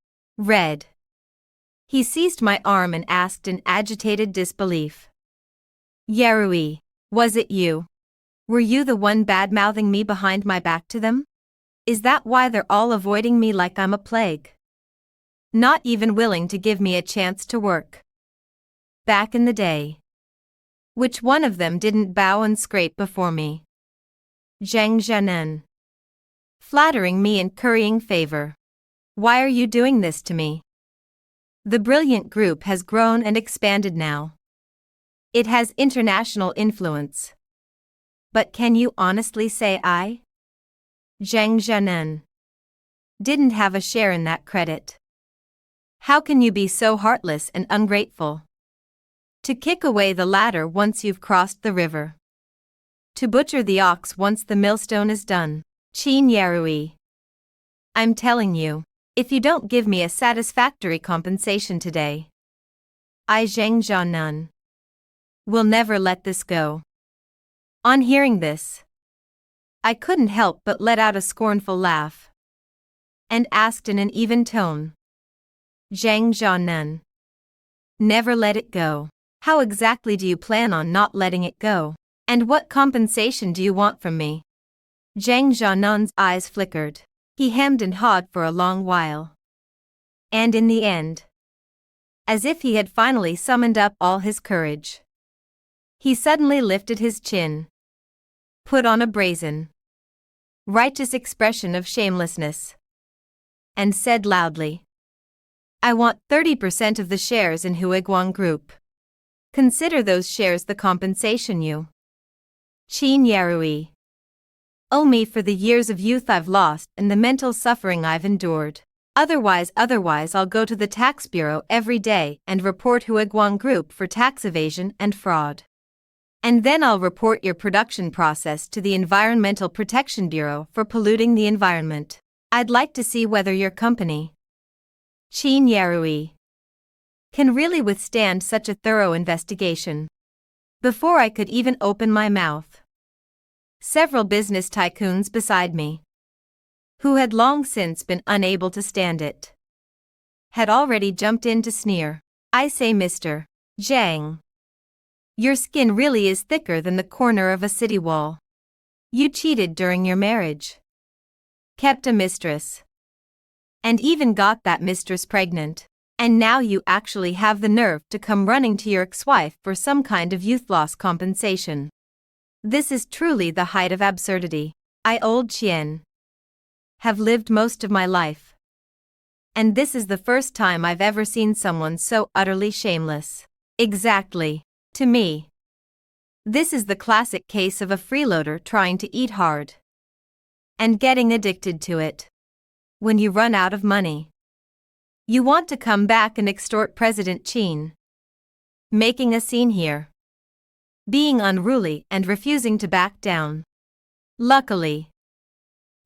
he seized my arm and asked in agitated disbelief, "Yarui, was it you? Were you the one bad-mouthing me behind my back to them? Is that why they're all avoiding me like I'm a plague? Not even willing to give me a chance to work? Back in the day, which one of them didn't bow and scrape before me? Zhang Jianan, flattering me and currying favor. Why are you doing this to me? The brilliant group has grown and expanded now. It has international influence. But can you honestly say I, Zhang Jianan, didn't have a share in that credit? How can you be so heartless and ungrateful? To kick away the ladder once you've crossed the river. To butcher the ox once the millstone is done. Qin Yarui, I'm telling you, if you don't give me a satisfactory compensation today, I Zhang Jianan will never let this go." On hearing this, I couldn't help but let out a scornful laugh, and asked in an even tone, "Zhang Jianan, never let it go. How exactly do you plan on not letting it go? And what compensation do you want from me?" Zhang Jianan's eyes flickered. He hemmed and hawed for a long while, and in the end, as if he had finally summoned up all his courage, he suddenly lifted his chin, put on a brazen, righteous expression of shamelessness, and said loudly, "I want 30% of the shares in Huiguang Group. Consider those shares the compensation you, Qin Yarui, owe me for the years of youth I've lost and the mental suffering I've endured. Otherwise I'll go to the tax bureau every day and report Huiguang Group for tax evasion and fraud. And then I'll report your production process to the Environmental Protection Bureau for polluting the environment. I'd like to see whether your company, Qin Yarui, can really withstand such a thorough investigation." Before I could even open my mouth, several business tycoons beside me, who had long since been unable to stand it, had already jumped in to sneer. "I say, Mr. Zhang, Your skin really is thicker than the corner of a city wall. You cheated during your marriage. Kept a mistress. And even got that mistress pregnant. And now you actually have the nerve to come running to your ex-wife for some kind of youth loss compensation. This is truly the height of absurdity. I, old Chien, have lived most of my life. And this is the first time I've ever seen someone so utterly shameless. Exactly. To me, this is the classic case of a freeloader trying to eat hard and getting addicted to it. When you run out of money, you want to come back and extort President Chien. Making a scene here. Being unruly and refusing to back down. Luckily,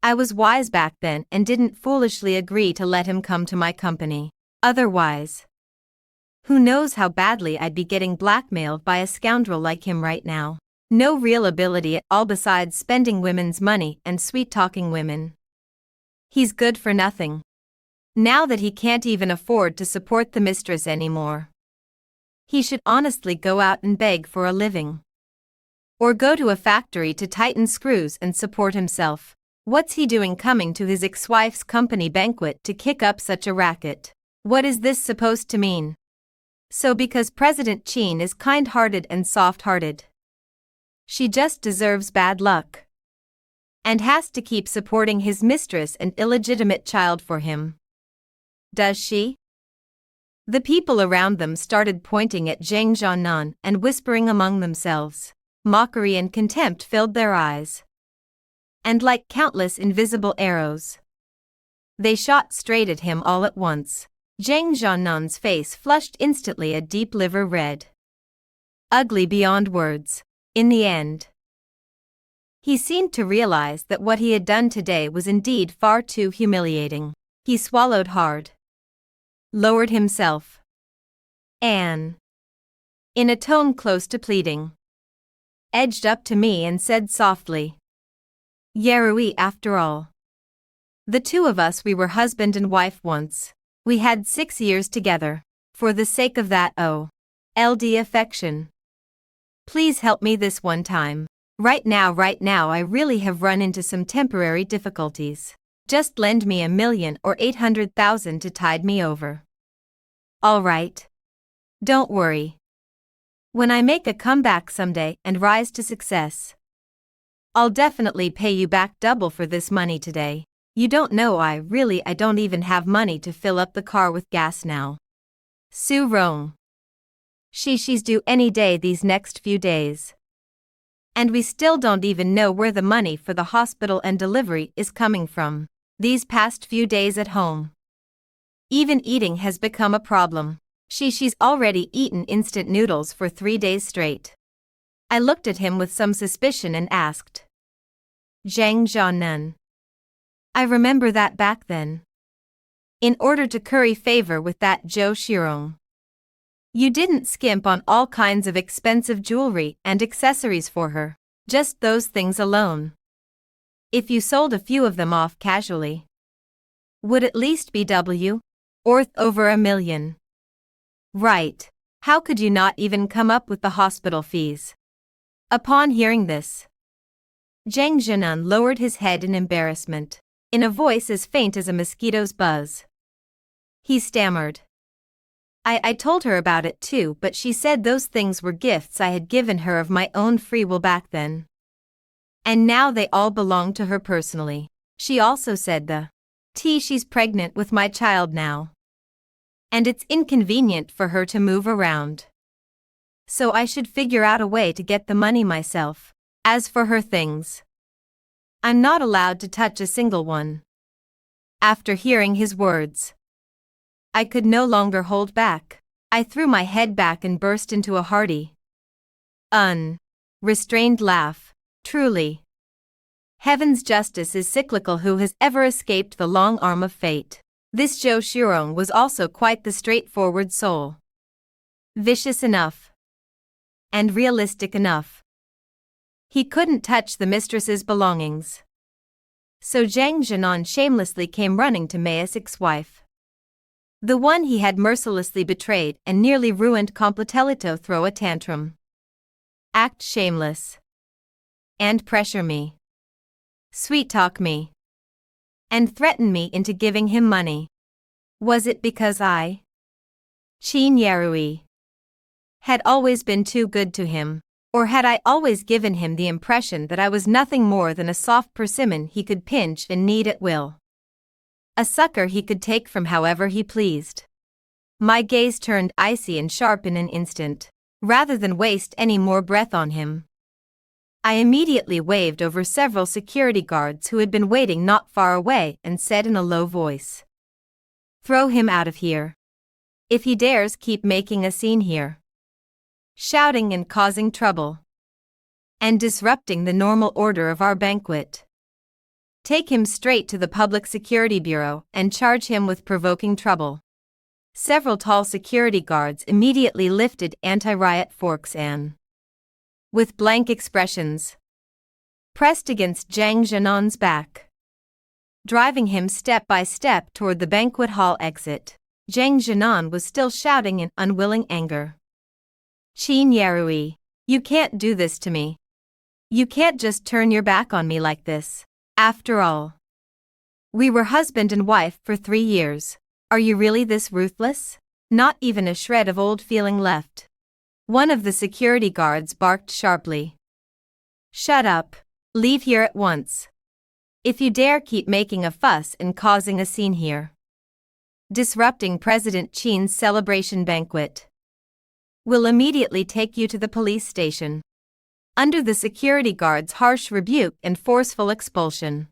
I was wise back then and didn't foolishly agree to let him come to my company. Otherwise, who knows how badly I'd be getting blackmailed by a scoundrel like him right now. No real ability at all besides spending women's money and sweet-talking women. He's good for nothing. Now that he can't even afford to support the mistress anymore. He should honestly go out and beg for a living. Or go to a factory to tighten screws and support himself. What's he doing coming to his ex-wife's company banquet to kick up such a racket? What is this supposed to mean? So because President Chien is kind-hearted and soft-hearted, she just deserves bad luck. And has to keep supporting his mistress and illegitimate child for him. Does she? The people around them started pointing at Zhang Zhannan and whispering among themselves. Mockery and contempt filled their eyes. And like countless invisible arrows, they shot straight at him all at once. Zhang Zhannan's face flushed instantly a deep liver red. Ugly beyond words. In the end, he seemed to realize that what he had done today was indeed far too humiliating. He swallowed hard, lowered himself, and, in a tone close to pleading, edged up to me and said softly, "Yarui, after all, the two of us, we were husband and wife once. We had 6 years together. For the sake of that LD affection, please help me this one time. Right now I really have run into some temporary difficulties. Just lend me 1,000,000 or 800,000 to tide me over. All right. Don't worry. When I make a comeback someday and rise to success, I'll definitely pay you back double for this money today. You don't know, I don't even have money to fill up the car with gas now. Su Rong. She's due any day these next few days. And we still don't even know where the money for the hospital and delivery is coming from. These past few days at home, even eating has become a problem. She's already eaten instant noodles for 3 days straight." I looked at him with some suspicion and asked, "Zhang Zhannan, I remember that back then. In order to curry favor with that Zhou Shirong, you didn't skimp on all kinds of expensive jewelry and accessories for her. Just those things alone. If you sold a few of them off casually, would at least be worth over 1,000,000. Right. How could you not even come up with the hospital fees?" Upon hearing this, Zhang Zhannan lowered his head in embarrassment. In a voice as faint as a mosquito's buzz, he stammered, I told her about it too, but she said those things were gifts I had given her of my own free will back then. And now they all belong to her personally. She also said she's pregnant with my child now. And it's inconvenient for her to move around. So I should figure out a way to get the money myself. As for her things, I'm not allowed to touch a single one. After hearing his words, I could no longer hold back. I threw my head back and burst into a hearty, unrestrained laugh. Truly, heaven's justice is cyclical. Who has ever escaped the long arm of fate? This Zhou Shirong was also quite the straightforward soul. Vicious enough. And realistic enough. He couldn't touch the mistress's belongings. So Zhang Zhannan shamelessly came running to Mei's ex-wife, the one he had mercilessly betrayed and nearly ruined completely, to throw a tantrum. act shameless, and pressure me, sweet-talk me, and threaten me into giving him money? Was it because I, Qin Yarui, had always been too good to him? Or had I always given him the impression that I was nothing more than a soft persimmon he could pinch and knead at will? A sucker he could take from however he pleased. My gaze turned icy and sharp in an instant. Rather than waste any more breath on him, I immediately waved over several security guards who had been waiting not far away and said in a low voice, "Throw him out of here. If he dares keep making a scene here, shouting and causing trouble, and disrupting the normal order of our banquet, take him straight to the Public Security Bureau and charge him with provoking trouble." Several tall security guards immediately lifted anti-riot forks and, with blank expressions, pressed against Zhang Zhanan's back, driving him step by step toward the banquet hall exit. Zhang Zhanan was still shouting in unwilling anger. "Qin Yarui, you can't do this to me. You can't just turn your back on me like this. After all, we were husband and wife for 3 years. Are you really this ruthless?" Not even a shred of old feeling left. One of the security guards barked sharply. "Shut up. Leave here at once. If you dare keep making a fuss and causing a scene here, disrupting President Qin's celebration banquet, we'll immediately take you to the police station." Under the security guard's harsh rebuke and forceful expulsion,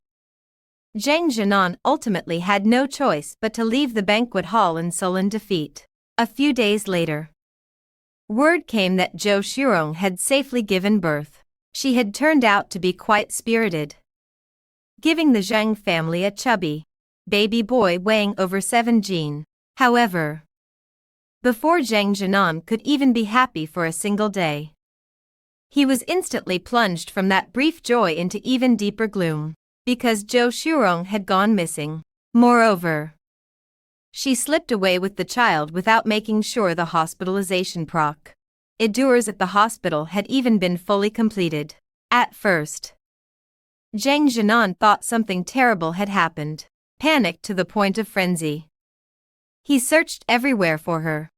Zhang Zhanan ultimately had no choice but to leave the banquet hall in sullen defeat. A few days later, word came that Zhou Shurong had safely given birth. She had turned out to be quite spirited, giving the Zhang family a chubby baby boy weighing over 7 kg. However, before Zhang Zhanan could even be happy for a single day, he was instantly plunged from that brief joy into even deeper gloom, because Zhou Shurong had gone missing. Moreover, she slipped away with the child without making sure the hospitalization procedures at the hospital had even been fully completed. At first, Zhang Zhanan thought something terrible had happened, panicked to the point of frenzy. He searched everywhere for her.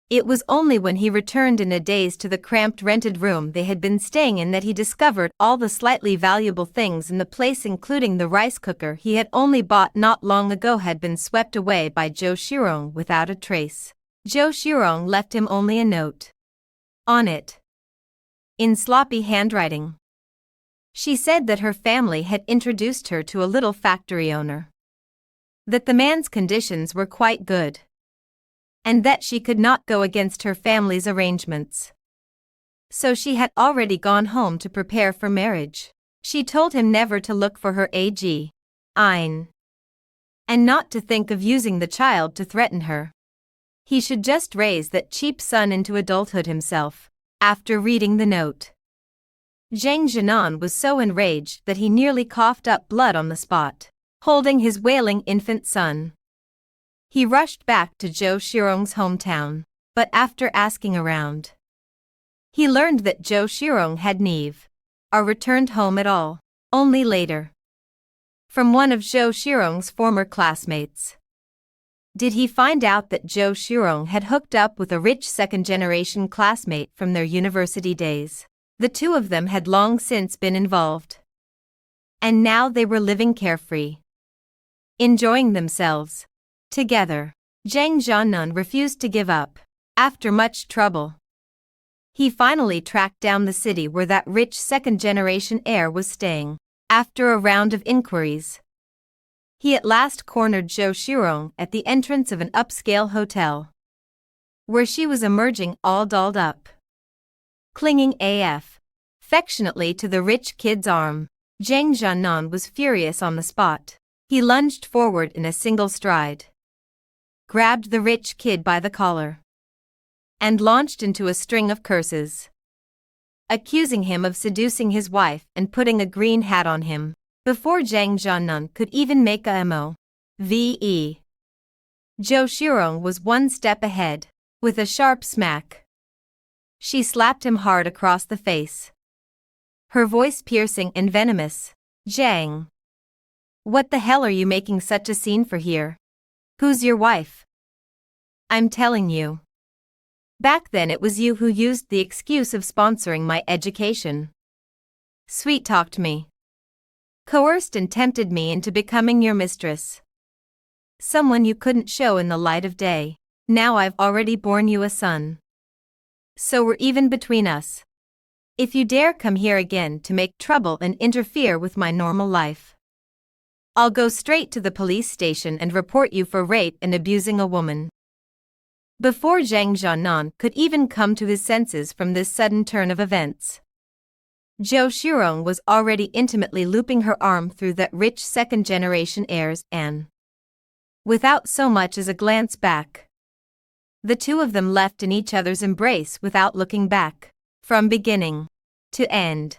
It was only when he returned in a daze to the cramped rented room they had been staying in that he discovered all the slightly valuable things in the place, including the rice cooker he had only bought not long ago, had been swept away by Zhou Shurong without a trace. Zhou Shurong left him only a note. On it, in sloppy handwriting, she said that her family had introduced her to a little factory owner, that the man's conditions were quite good, and that she could not go against her family's arrangements. So she had already gone home to prepare for marriage. She told him never to look for her AG, Ein, and not to think of using the child to threaten her. He should just raise that cheap son into adulthood himself. After reading the note, Zhang Zhanan was so enraged that he nearly coughed up blood on the spot. Holding his wailing infant son, he rushed back to Zhou Shurong's hometown, but after asking around, he learned that Zhou Shurong had never returned home at all. Only later, from one of Zhou Shurong's former classmates, did he find out that Zhou Shurong had hooked up with a rich second-generation classmate from their university days. The two of them had long since been involved, and now they were living carefree, enjoying themselves together. Zhang Zhanan refused to give up. After much trouble, he finally tracked down the city where that rich second-generation heir was staying. After a round of inquiries, he at last cornered Zhou Shurong at the entrance of an upscale hotel, where she was emerging all dolled up, clinging affectionately to the rich kid's arm. Zhang Zhanan was furious on the spot. He lunged forward in a single stride, grabbed the rich kid by the collar, and launched into a string of curses, accusing him of seducing his wife and putting a green hat on him. Before Zhang Zhanan could even make a move, Zhou Shurong was one step ahead. With a sharp smack, She slapped him hard across the face. Her voice piercing and venomous. Zhang. What the hell are you making such a scene for here? Who's your wife? I'm telling you. Back then it was you who used the excuse of sponsoring my education. Sweet-talked me. Coerced and tempted me into becoming your mistress. Someone you couldn't show in the light of day. Now I've already borne you a son. So we're even between us. If you dare come here again to make trouble and interfere with my normal life, I'll go straight to the police station and report you for rape and abusing a woman. Before Zhang Jianan could even come to his senses from this sudden turn of events, Zhou Shirong was already intimately looping her arm through that rich second-generation heir's and, without so much as a glance back, the two of them left in each other's embrace without looking back. From beginning to end,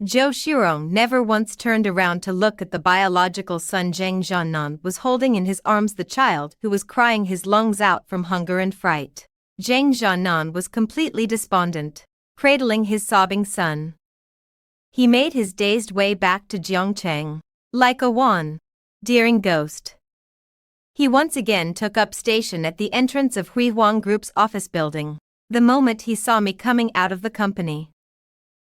Zhou Shirong never once turned around to look at the biological son Zhang Jianan was holding in his arms the child who was crying his lungs out from hunger and fright. Zhang Jianan was completely despondent, cradling his sobbing son. He made his dazed way back to Jiangcheng, like a wandering ghost. He once again took up station at the entrance of Hui Huang Group's office building. The moment he saw me coming out of the company,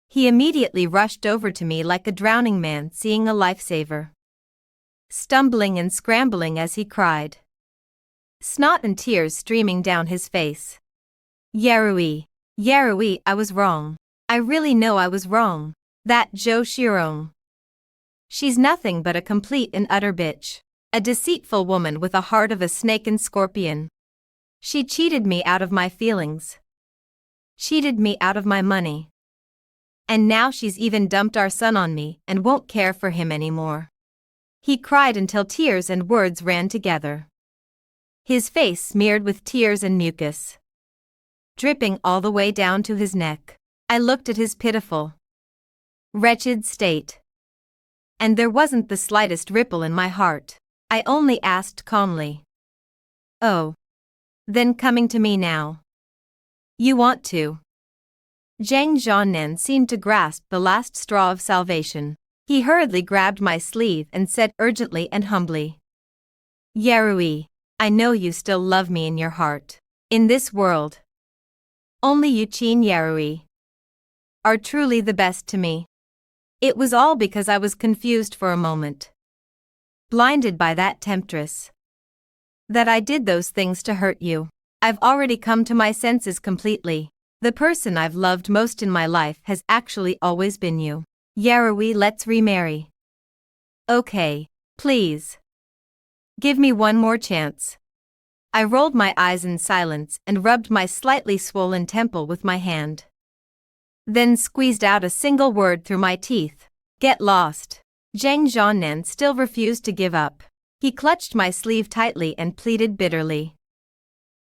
he immediately rushed over to me like a drowning man seeing a lifesaver, stumbling and scrambling as he cried, snot and tears streaming down his face. Yarui, I was wrong. I really know I was wrong. That Zhou Shirong. She's nothing but a complete and utter bitch. A deceitful woman with a heart of a snake and scorpion. She cheated me out of my feelings. Cheated me out of my money. And now she's even dumped our son on me and won't care for him anymore. He cried until tears and words ran together. His face smeared with tears and mucus, dripping all the way down to his neck. I looked at his pitiful, wretched state, and there wasn't the slightest ripple in my heart. I only asked calmly, "Oh, then coming to me now. You want to?" Zhang Jianan seemed to grasp the last straw of salvation. He hurriedly grabbed my sleeve and said urgently and humbly, "Yarui, I know you still love me in your heart. In this world, only you, Qin Yarui, are truly the best to me. It was all because I was confused for a moment, blinded by that temptress, that I did those things to hurt you. I've already come to my senses completely. The person I've loved most in my life has actually always been you. Yarui, let's remarry. Okay, please. Give me one more chance." I rolled my eyes in silence and rubbed my slightly swollen temple with my hand. Then squeezed out a single word through my teeth. "Get lost." Zhang Jianan still refused to give up. He clutched my sleeve tightly and pleaded bitterly.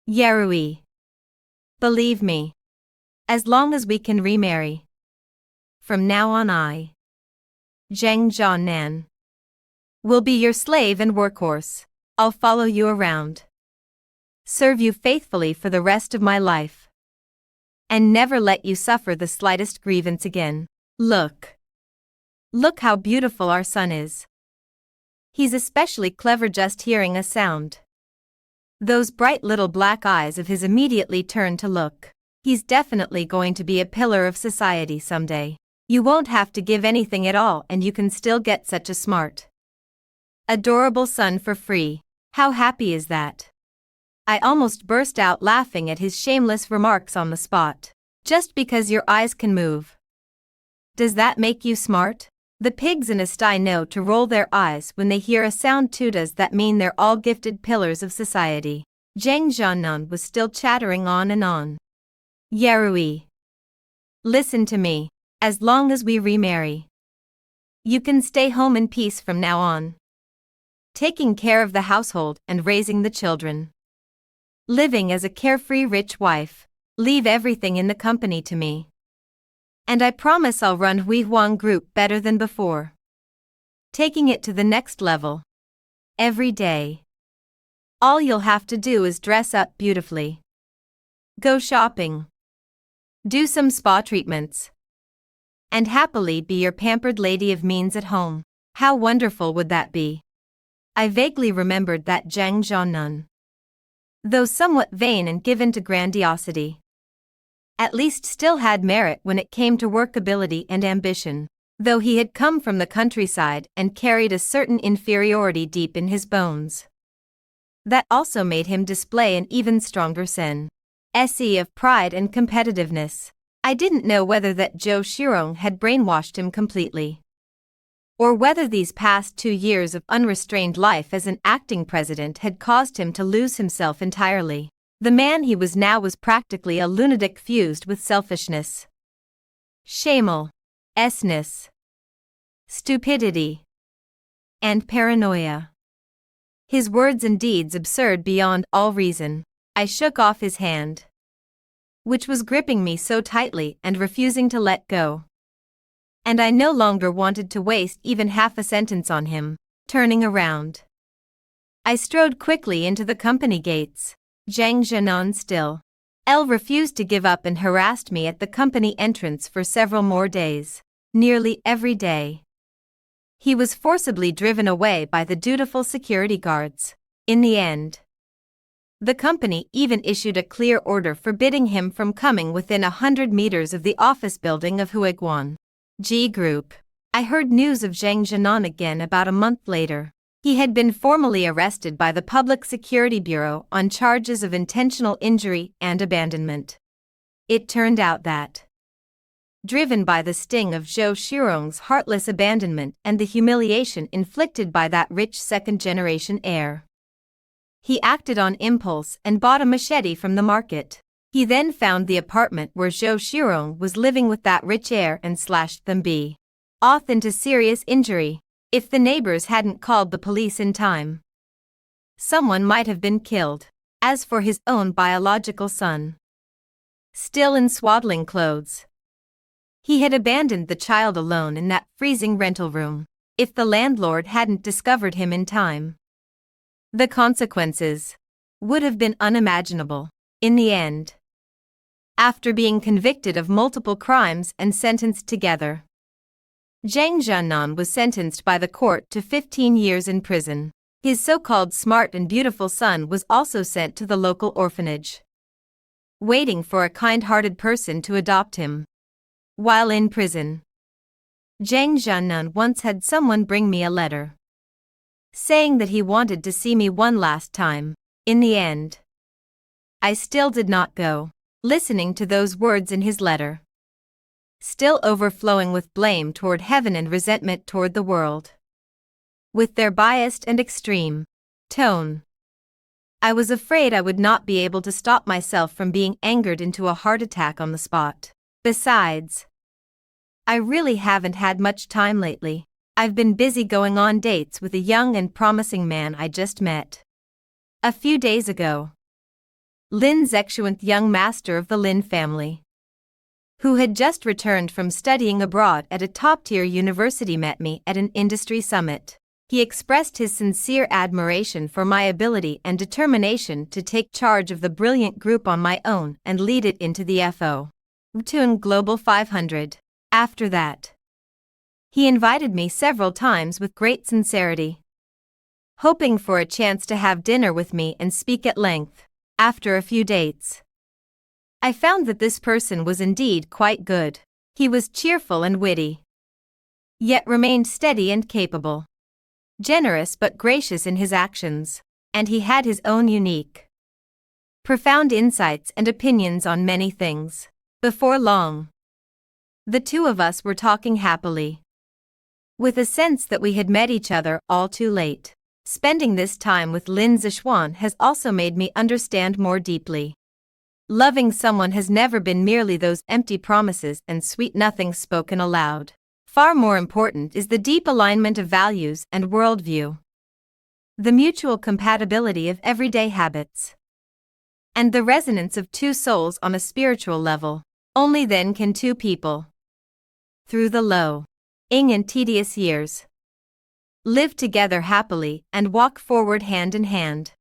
"Yarui, believe me. As long as we can remarry. From now on Zhang Jianan, will be your slave and workhorse. I'll follow you around. Serve you faithfully for the rest of my life. And never let you suffer the slightest grievance again. Look how beautiful our son is. He's especially clever." Just hearing a sound, those bright little black eyes of his immediately turned to look. He's definitely going to be a pillar of society someday. You won't have to give anything at all and you can still get such a smart, adorable son for free. How happy is that? I almost burst out laughing at his shameless remarks on the spot. Just because your eyes can move, does that make you smart? The pigs in a sty know to roll their eyes when they hear a sound too. Does that mean they're all gifted pillars of society? Zhang Jianan was still chattering on and on. "Yarui, listen to me. As long as we remarry, you can stay home in peace from now on, taking care of the household and raising the children, living as a carefree rich wife. Leave everything in the company to me. And I promise I'll run Hui Huang Group better than before, taking it to the next level. Every day, all you'll have to do is dress up beautifully, go shopping, do some spa treatments, and happily be your pampered lady of means at home. How wonderful would that be? I vaguely remembered that Zhang Zhannan, though somewhat vain and given to grandiosity, at least still had merit when it came to workability and ambition, though he had come from the countryside and carried a certain inferiority deep in his bones. That also made him display an even stronger sense of pride and competitiveness. I didn't know whether that Zhou Shirong had brainwashed him completely, or whether these past 2 years of unrestrained life as an acting president had caused him to lose himself entirely. The man he was now was practically a lunatic fused with selfishness, shamelessness, stupidity, and paranoia. His words and deeds absurd beyond all reason. I shook off his hand, which was gripping me so tightly and refusing to let go, and I no longer wanted to waste even half a sentence on him. Turning around, I strode quickly into the company gates. Zhang Zhannan still refused to give up and harassed me at the company entrance for several more days. Nearly every day, he was forcibly driven away by the dutiful security guards. In the end, the company even issued a clear order forbidding him from coming within 100 meters of the office building of Huiguan G Group. I heard news of Zhang Zhannan again about a month later. He had been formally arrested by the Public Security Bureau on charges of intentional injury and abandonment. It turned out that, driven by the sting of Zhou Shirong's heartless abandonment and the humiliation inflicted by that rich second-generation heir, he acted on impulse and bought a machete from the market. He then found the apartment where Zhou Shirong was living with that rich heir and slashed them off into serious injury. If the neighbors hadn't called the police in time, someone might have been killed. As for his own biological son, still in swaddling clothes, he had abandoned the child alone in that freezing rental room. If the landlord hadn't discovered him in time, the consequences would have been unimaginable. In the end, after being convicted of multiple crimes and sentenced together, Zhang Zhannan was sentenced by the court to 15 years in prison. His so-called smart and beautiful son was also sent to the local orphanage, waiting for a kind-hearted person to adopt him. While in prison, Zhang Zhannan once had someone bring me a letter, saying that he wanted to see me one last time. In the end, I still did not go. Listening to those words in his letter, still overflowing with blame toward heaven and resentment toward the world, with their biased and extreme tone, I was afraid I would not be able to stop myself from being angered into a heart attack on the spot. Besides, I really haven't had much time lately. I've been busy going on dates with a young and promising man I just met a few days ago. Lin Zexuanth, young master of the Lin family, who had just returned from studying abroad at a top-tier university, met me at an industry summit. He expressed his sincere admiration for my ability and determination to take charge of the brilliant group on my own and lead it into the Fortune Global 500. After that, he invited me several times with great sincerity, hoping for a chance to have dinner with me and speak at length. After a few dates, I found that this person was indeed quite good. He was cheerful and witty, yet remained steady and capable, generous but gracious in his actions, and he had his own unique, profound insights and opinions on many things. Before long, the two of us were talking happily, with a sense that we had met each other all too late. Spending this time with Lin Zexuan has also made me understand more deeply. Loving someone has never been merely those empty promises and sweet nothings spoken aloud. Far more important is the deep alignment of values and worldview, the mutual compatibility of everyday habits, and the resonance of two souls on a spiritual level. Only then can two people, through the low and tedious years, live together happily and walk forward hand in hand.